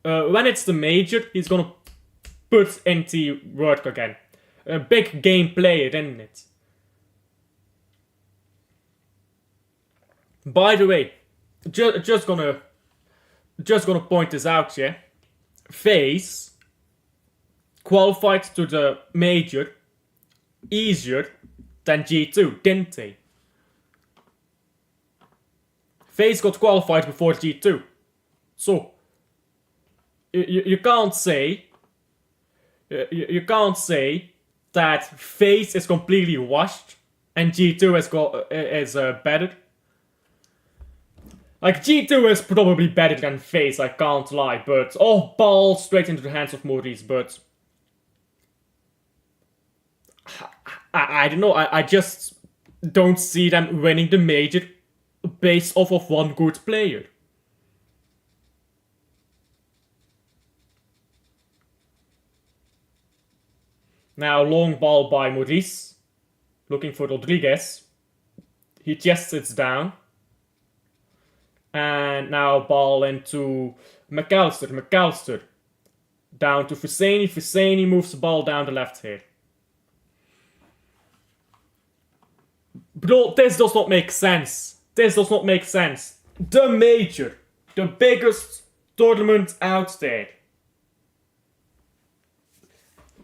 S1: When it's the major, he's gonna put into work again. A big game player, isn't it? By the way, just gonna point this out, yeah. FaZe qualified to the major easier than G2, didn't they? FaZe got qualified before G2. So, you can't say... You can't say that FaZe is completely washed and G2 is better. Like, G2 is probably better than FaZe, I can't lie, but... Oh, ball straight into the hands of Maurice, but... I don't know, I just don't see them winning the major based off of one good player. Now, long ball by Maurice. Looking for Rodriguez. He just sits down. And now ball into McAllister. McAllister. Down to Fuseni. Fuseni moves the ball down the left here. Bro, this does not make sense. This does not make sense. The major. The biggest tournament out there.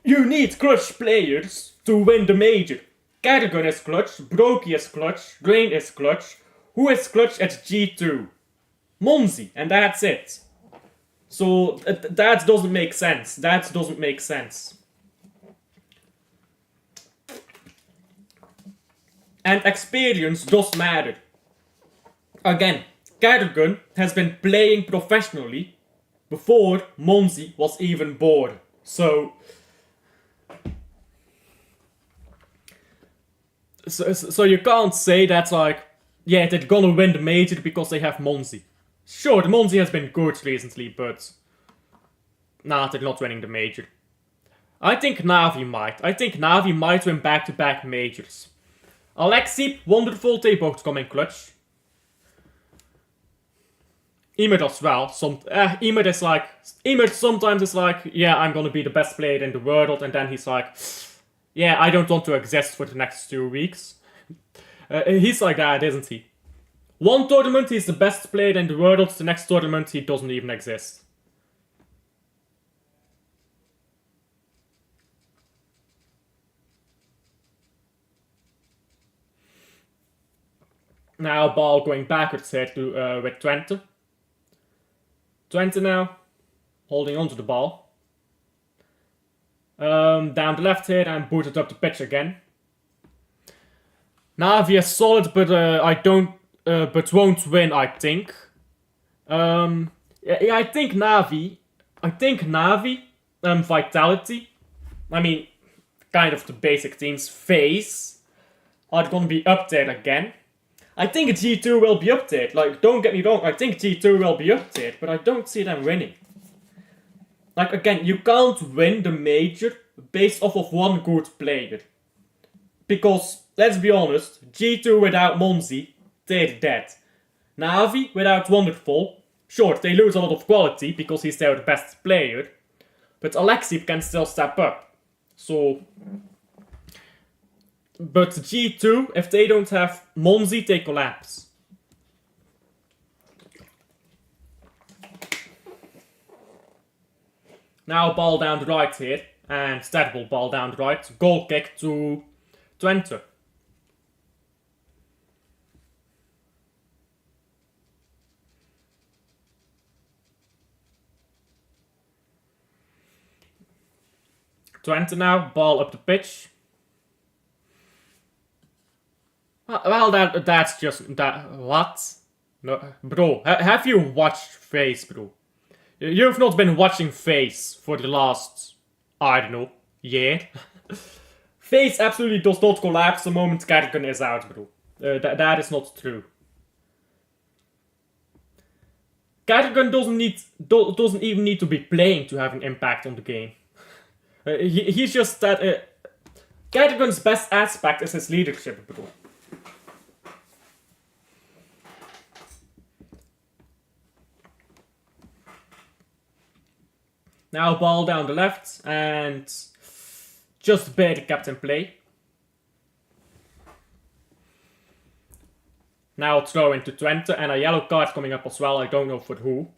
S1: You need clutch players to win the major. Carrigan is clutch, Broky is clutch, Drain is clutch. Who is clutch at G2? Monzi, and that's it. So, that doesn't make sense. That doesn't make sense. And experience does matter. Again, Carrigan has been playing professionally before Monzi was even born. So you can't say that's like, yeah, they're gonna win the major because they have Monzi. Sure, the Monzi has been good recently, but... Nah, they're not winning the major. I think Na'Vi might. I think Na'Vi might win back-to-back majors. Alexi, wonderful, they both come in clutch. Emert as well. Emert sometimes is like, yeah, I'm gonna be the best player in the world, and then he's like... Yeah, I don't want to exist for the next 2 weeks. He's like that, isn't he? One tournament he's the best player in the world, the next tournament he doesn't even exist. Now ball going backwards here with Twente. Twente now, holding onto the ball. Down the left here and booted up the pitch again. Na'Vi is solid, but but won't win, I think. Yeah, I think Na'Vi. Vitality. I mean, kind of the basic teams. FaZe are gonna be up there again. I think G2 will be up there. Like, don't get me wrong, I think G2 will be up there, but I don't see them winning. Like, again, you can't win the major based off of one good player. Because, let's be honest, G2 without Monzi, they're dead. Na'Vi without Wonderful, sure, they lose a lot of quality because he's their best player. But Alexi can still step up. So... But G2, if they don't have Monzi, they collapse. Now ball down the right here, and Stadball ball down the right. Goal kick to Twente. Twente now, ball up the pitch. Well, that's just... What? No, bro, have you watched FaZe, bro? You've not been watching FaZe for the last, I don't know, year. FaZe absolutely does not collapse the moment Kerrigan is out, bro. That is not true. Kerrigan doesn't even need to be playing to have an impact on the game. He's just that. Kerrigan's best aspect is his leadership, bro. Now ball down the left and just barely kept in play. Now throw into Twente and a yellow card coming up as well. I don't know for who.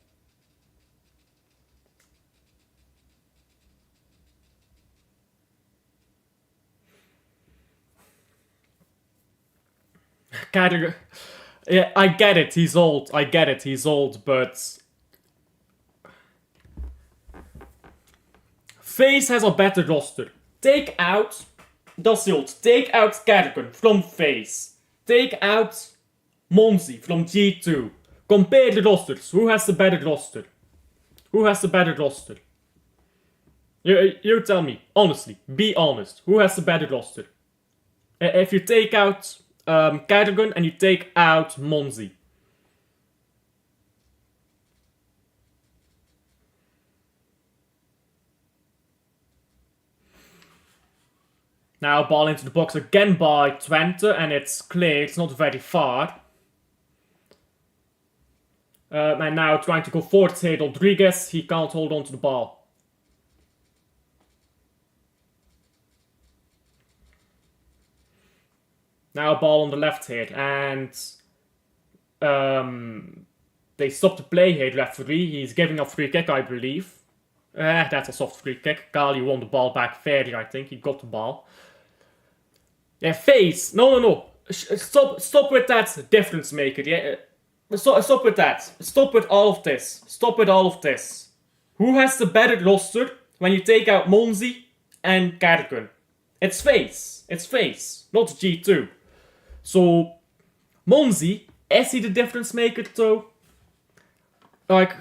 S1: Yeah, I get it, he's old. I get it, he's old, but FaZe has a better roster. Take out Dashield. Take out Kerrigan from FaZe. Take out Monzi from G2. Compare the rosters. Who has the better roster? Who has the better roster? You tell me, honestly, be honest. Who has the better roster? If you take out Kerrigan and you take out Monzi. Now ball into the box again by Twente and it's clear, it's not very far. And now trying to go forward here, Rodriguez, he can't hold on to the ball. Now ball on the left here and they stopped the play here, referee. He's giving a free kick, I believe. That's a soft free kick. Kali won the ball back fairly, I think. He got the ball. Yeah, FaZe. No. Stop with that difference maker. Yeah, stop with that. Stop with all of this. Stop with all of this. Who has the better roster when you take out Monzi and Kerrigan? It's FaZe. It's FaZe, not G2. So, Monzi, is he the difference maker though? Like,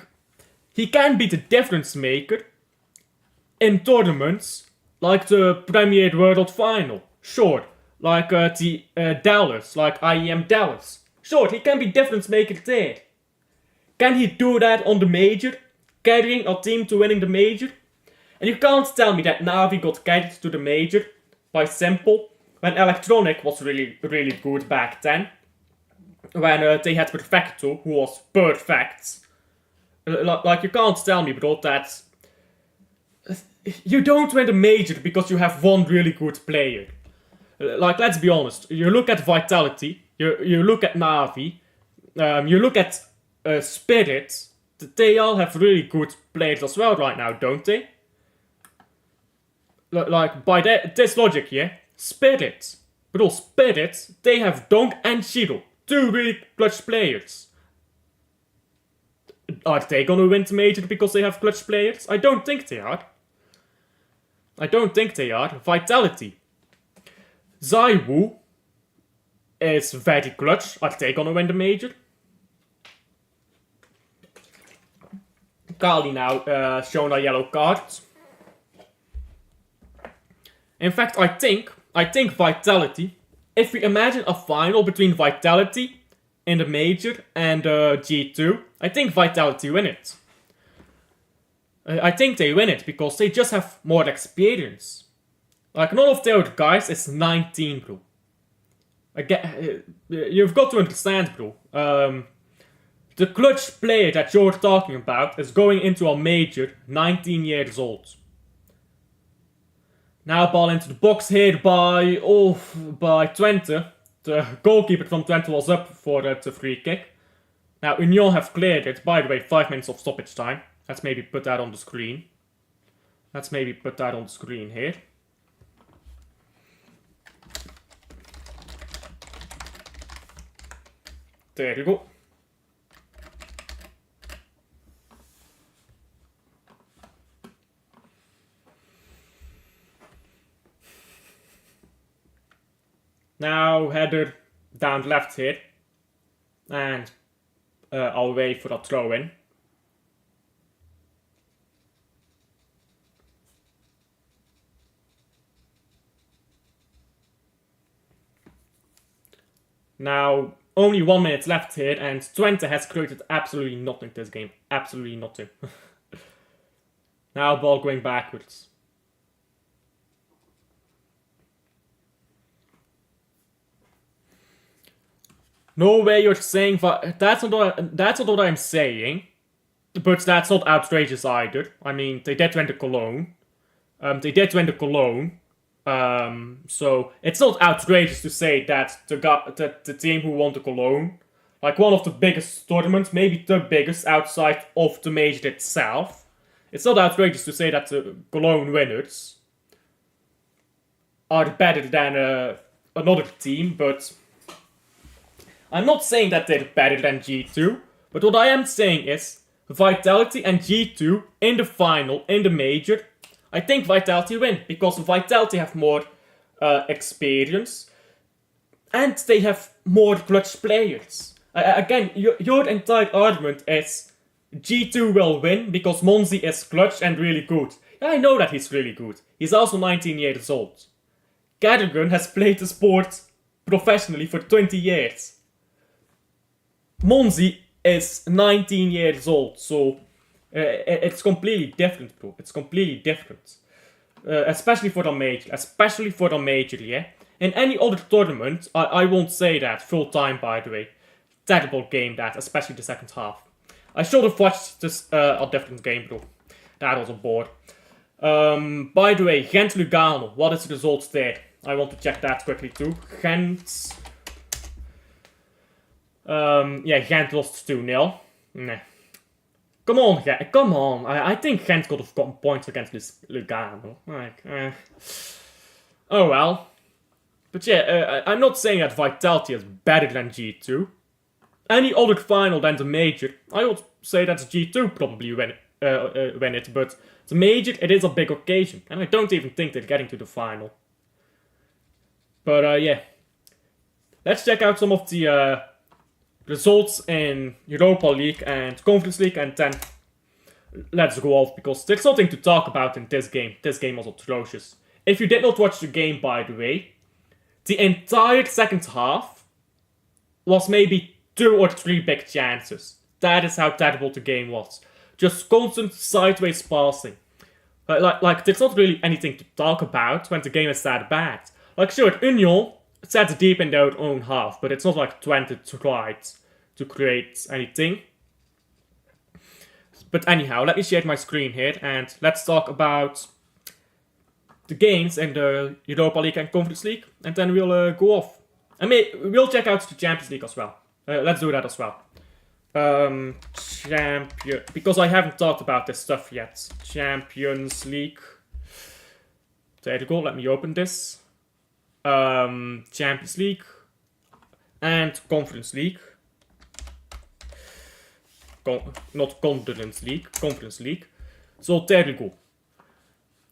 S1: he can be the difference maker in tournaments like the Premier World Final. Sure. Like the Dallas, like IEM Dallas. Sure, he can be difference maker there. Can he do that on the major? Carrying a team to winning the major? And you can't tell me that Navi got carried to the major by Simple when Electronic was really good back then. When they had Perfecto, who was perfect. Like, you can't tell me, bro, that you don't win the major because you have one really good player. Like, let's be honest. You look at Vitality, you look at Navi, you look at Spirit. They all have really good players as well right now, don't they? Like, by this logic, yeah? Spirit. Bro, Spirit, they have Donk and Shiro. Two really clutch players. Are they gonna win the major because they have clutch players? I don't think they are. I don't think they are. Vitality. Zaiwu is very clutch. Are they gonna win the major? Kali now shown a yellow card. In fact, I think Vitality, if we imagine a final between Vitality in the major and G2, I think Vitality win it. I think they win it because they just have more experience. Like, none of the other guys is 19, bro. Again, you've got to understand, bro. The clutch player that you're talking about is going into a major 19 years old. Now ball into the box here by Twente. The goalkeeper from Twente was up for the free kick. Now Union have cleared it. By the way, 5 minutes of stoppage time. Let's maybe put that on the screen. Let's maybe put that on the screen here. There you go. Now header down left here. And I'll wait for a throw in. Now, only 1 minute left here, and Twente has created absolutely nothing this game. Absolutely nothing. Now, ball going backwards. No way you're saying that's not what I'm saying. But that's not outrageous either. I mean, they did win the Cologne. So it's not outrageous to say that the team who won the Cologne, like one of the biggest tournaments, maybe the biggest outside of the major itself, it's not outrageous to say that the Cologne winners are better than another team, but I'm not saying that they're better than G2, but what I am saying is Vitality and G2 in the final, in the major, I think Vitality win, because Vitality have more experience, and they have more clutch players. Again, your entire argument is G2 will win because Monzi is clutch and really good. Yeah, I know that he's really good. He's also 19 years old. Cadogan has played the sport professionally for 20 years. Monzi is 19 years old, so it's completely different, bro. It's completely different. Especially for the major, yeah? In any other tournament, I won't say that full time, by the way. Terrible game, that, especially the second half. I should have watched this a different game, bro. That was a bore. By the way, Gent-Lugano, what is the result there? I want to check that quickly too. Gent... yeah, Gent lost 2-0. Nah. Come on, Gent. Come on. I think Gent could have gotten points against this Lugano. Like, oh well. But yeah, I'm not saying that Vitality is better than G2. Any other final than the major, I would say that G2 probably win it, but the major, it is a big occasion, and I don't even think they're getting to the final. But yeah, let's check out some of the results in Europa League and Conference League, and then let's go off, because there's nothing to talk about in this game. This game was atrocious. If you did not watch the game, by the way, the entire second half was maybe 2 or 3 big chances. That is how terrible the game was. Just constant sideways passing. Like there's not really anything to talk about when the game is that bad. Like sure, Union sat deep in their own half, but it's not like Twente tried to create anything. But anyhow, let me share my screen here, and let's talk about the games in the Europa League and Conference League, and then we'll go off. I mean, we'll check out the Champions League as well. Let's do that as well. Because I haven't talked about this stuff yet. Champions League. There you go, let me open this. Champions League. And Conference League. Not Conference League, Conference League. So there you go.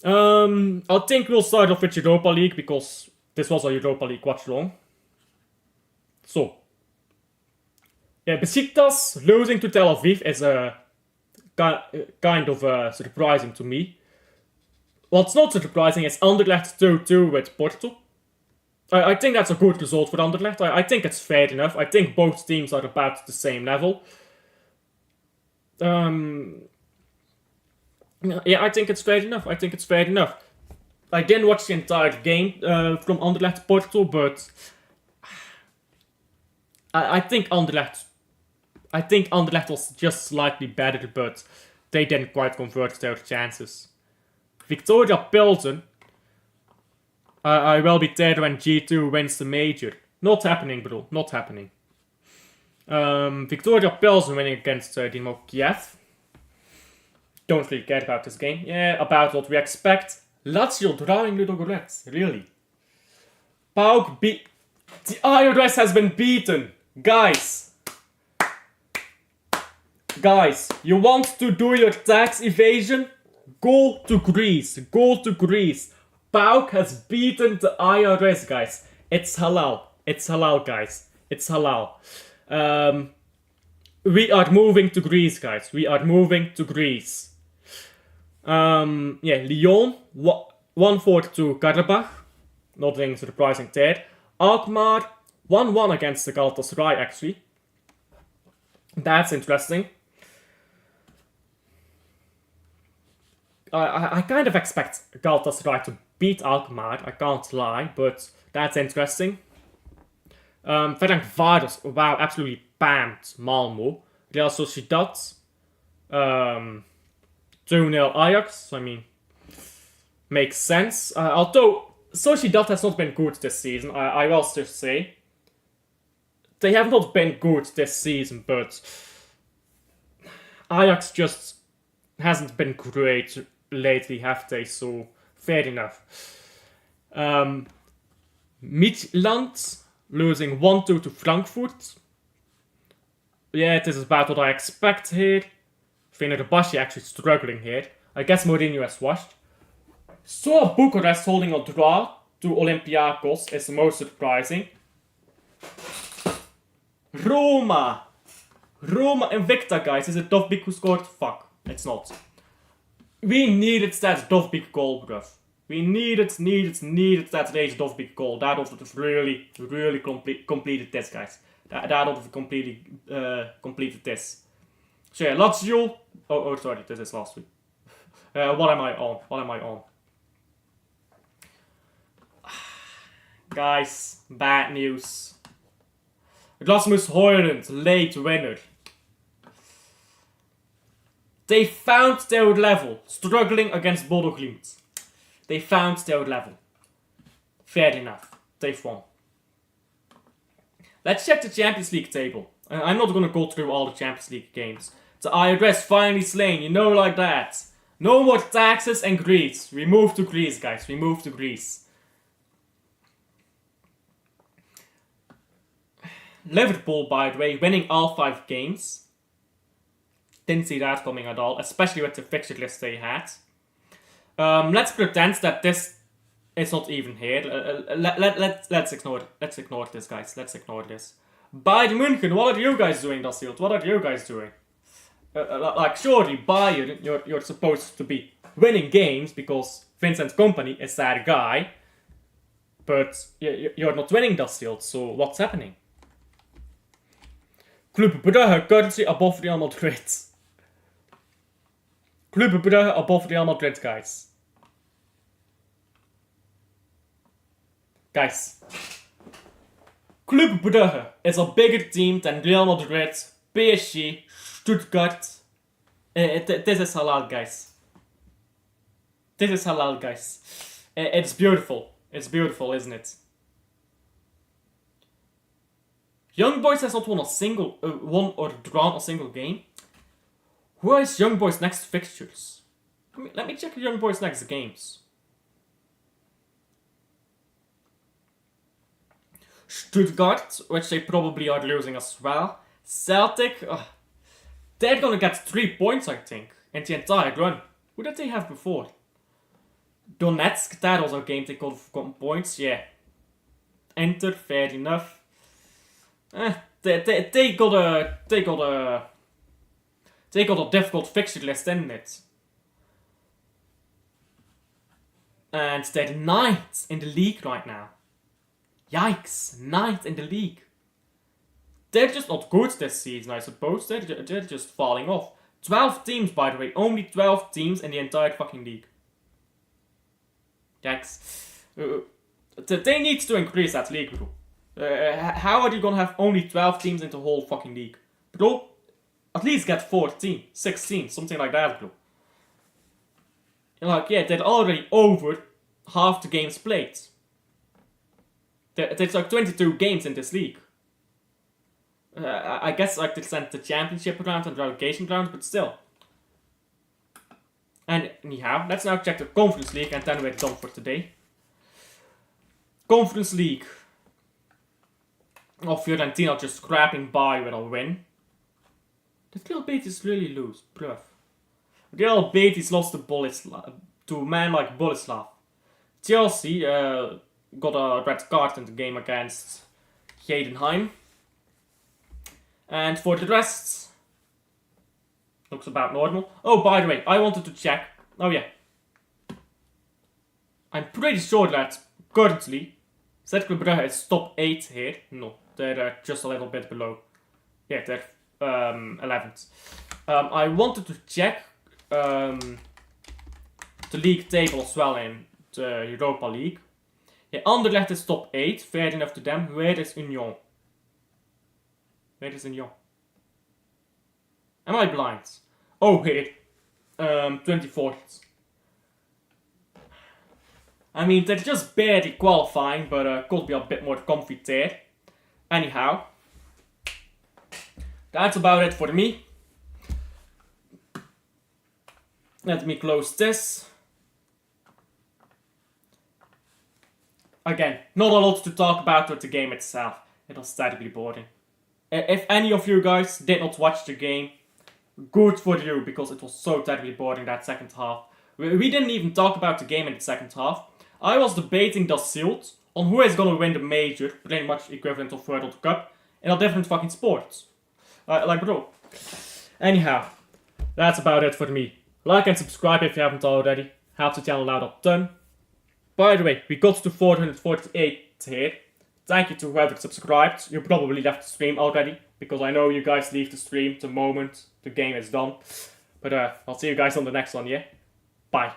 S1: I think we'll start off with Europa League, because this was a Europa League Watchalong. So. Yeah, Besiktas losing to Tel Aviv is kind of surprising to me. What's not surprising is Anderlecht 2-2 with Porto. I think that's a good result for Anderlecht. I think it's fair enough. I think both teams are about the same level. Yeah, I think it's fair enough. I think it's fair enough. I didn't watch the entire game from Anderlecht to Porto, but I think Anderlecht was just slightly better, but they didn't quite convert their chances. Victoria Pilsen, I will be there when G2 wins the major. Not happening, bro. Not happening. Victoria Pilsen winning against Dynamo Kiev. Don't really care about this game. Yeah, about what we expect. Lazio drawing Ludogorets. Really. PAOK the IRS has been beaten. Guys, you want to do your tax evasion? Go to Greece. Go to Greece. PAOK has beaten the IRS, guys. It's halal. It's halal, guys. It's halal. We are moving to Greece, guys. We are moving to Greece. Yeah, Lyon 1-4 to Karabakh. Nothing surprising there. Alkmaar 1-1 against the Galatasaray, actually. That's interesting. I kind of expect Galatasaray to beat Alkmaar, I can't lie, but that's interesting. Ferencváros, wow, absolutely panned Malmo. Real Sociedad, 2-0 Ajax, I mean, makes sense. Although Sociedad has not been good this season, I will still say. They have not been good this season, but Ajax just hasn't been great lately, have they? So, fair enough. Midland losing 1-2 to Frankfurt. Yeah, this is about what I expect here. Fenerbahce actually struggling here. I guess Mourinho has washed. So Bucharest holding a draw to Olympiacos is the most surprising. Roma Invicta, guys. Is it Dovbyk who scored? Fuck, it's not. We needed that Dovbyk goal, bruv. We needed that late Dovbyk goal. That would have really completed this, guys. That would have completely completed this. So yeah, Lazio. Oh, sorry, this is last week. What am I on? Guys, bad news. Rasmus Højlund, late winner. They found their level, struggling against Bodo Glimt. They found their level. Fair enough, they've won. Let's check the Champions League table. I'm not gonna go through all the Champions League games. The IRS finally slain, you know, like that. No more taxes and Greece. We move to Greece, guys. We move to Greece. Liverpool, by the way, winning all 5 games. Didn't see that coming at all, especially with the fixture list they had. Let's pretend that this is not even here. Let's ignore it. Let's ignore this, guys. Let's ignore this. Bayern München, what are you guys doing, Dassilt? What are you guys doing? Like, surely Bayern, you're supposed to be winning games because Vincent Kompany is that guy. But you're not winning, Dassilt, so what's happening? Club Brugge currently above Real Madrid. Club Brugge above Real Madrid, guys. Guys. Club Brugge is a bigger team than Real Madrid, PSG, Stuttgart. This is halal, guys. This is halal, guys. It's beautiful. It's beautiful, isn't it? Young Boys has not won or drawn a single game. Who is Young Boys' next fixtures? Let me check Young Boys' next games. Stuttgart, which they probably are losing as well. Celtic, they're gonna get 3 points, I think, in the entire run. Who did they have before? Donetsk, that was a game they could have gotten points, yeah. Enter, fair enough. They got a difficult fixture list, didn't it? And they're 9th in the league right now. Yikes, 9th in the league. They're just not good this season, I suppose. They're just falling off. 12 teams, by the way. Only 12 teams in the entire fucking league. Yikes. They need to increase that league, bro. How are you gonna have only 12 teams in the whole fucking league? Bro, at least get 14, 16, something like that, bro. Like, yeah, they're already over half the games played. There's like 22 games in this league. I guess like they sent the championship round and relegation round, but still. And anyhow, let's now check the Conference League and then we're done for today. Conference League. Oh, Fiorentina just scrapping by with a win. Did Real Betis really lose? Bluff. Real Betis lost to a man like Boleslav. Chelsea got a red card in the game against Heidenheim. And for the rest, looks about normal. Oh, by the way, I wanted to check. Oh yeah. I'm pretty sure that currently Cercle Brugge is top 8 here. No, they're just a little bit below. Yeah, they're 11th. I wanted to check the league table as well in the Europa League. Yeah, Anderlecht is top 8, fair enough to them. Where is Union? Where is Union? Am I blind? Oh, here. 24th. I mean, they're just barely qualifying, but could be a bit more comfy there. Anyhow, that's about it for me. Let me close this. Again, not a lot to talk about with the game itself. It was terribly boring. If any of you guys did not watch the game, good for you, because it was so terribly boring that second half. We didn't even talk about the game in the second half. I was debating the Silt on who is gonna win the major, pretty much equivalent of World Cup, in a different fucking sports. Like, bro. Anyhow, that's about it for me. Like and subscribe if you haven't already. Helps the channel out a ton. By the way, we got to 448 here. Thank you to whoever subscribed. You probably left the stream already, because I know you guys leave the stream the moment the game is done. But I'll see you guys on the next one, yeah? Bye.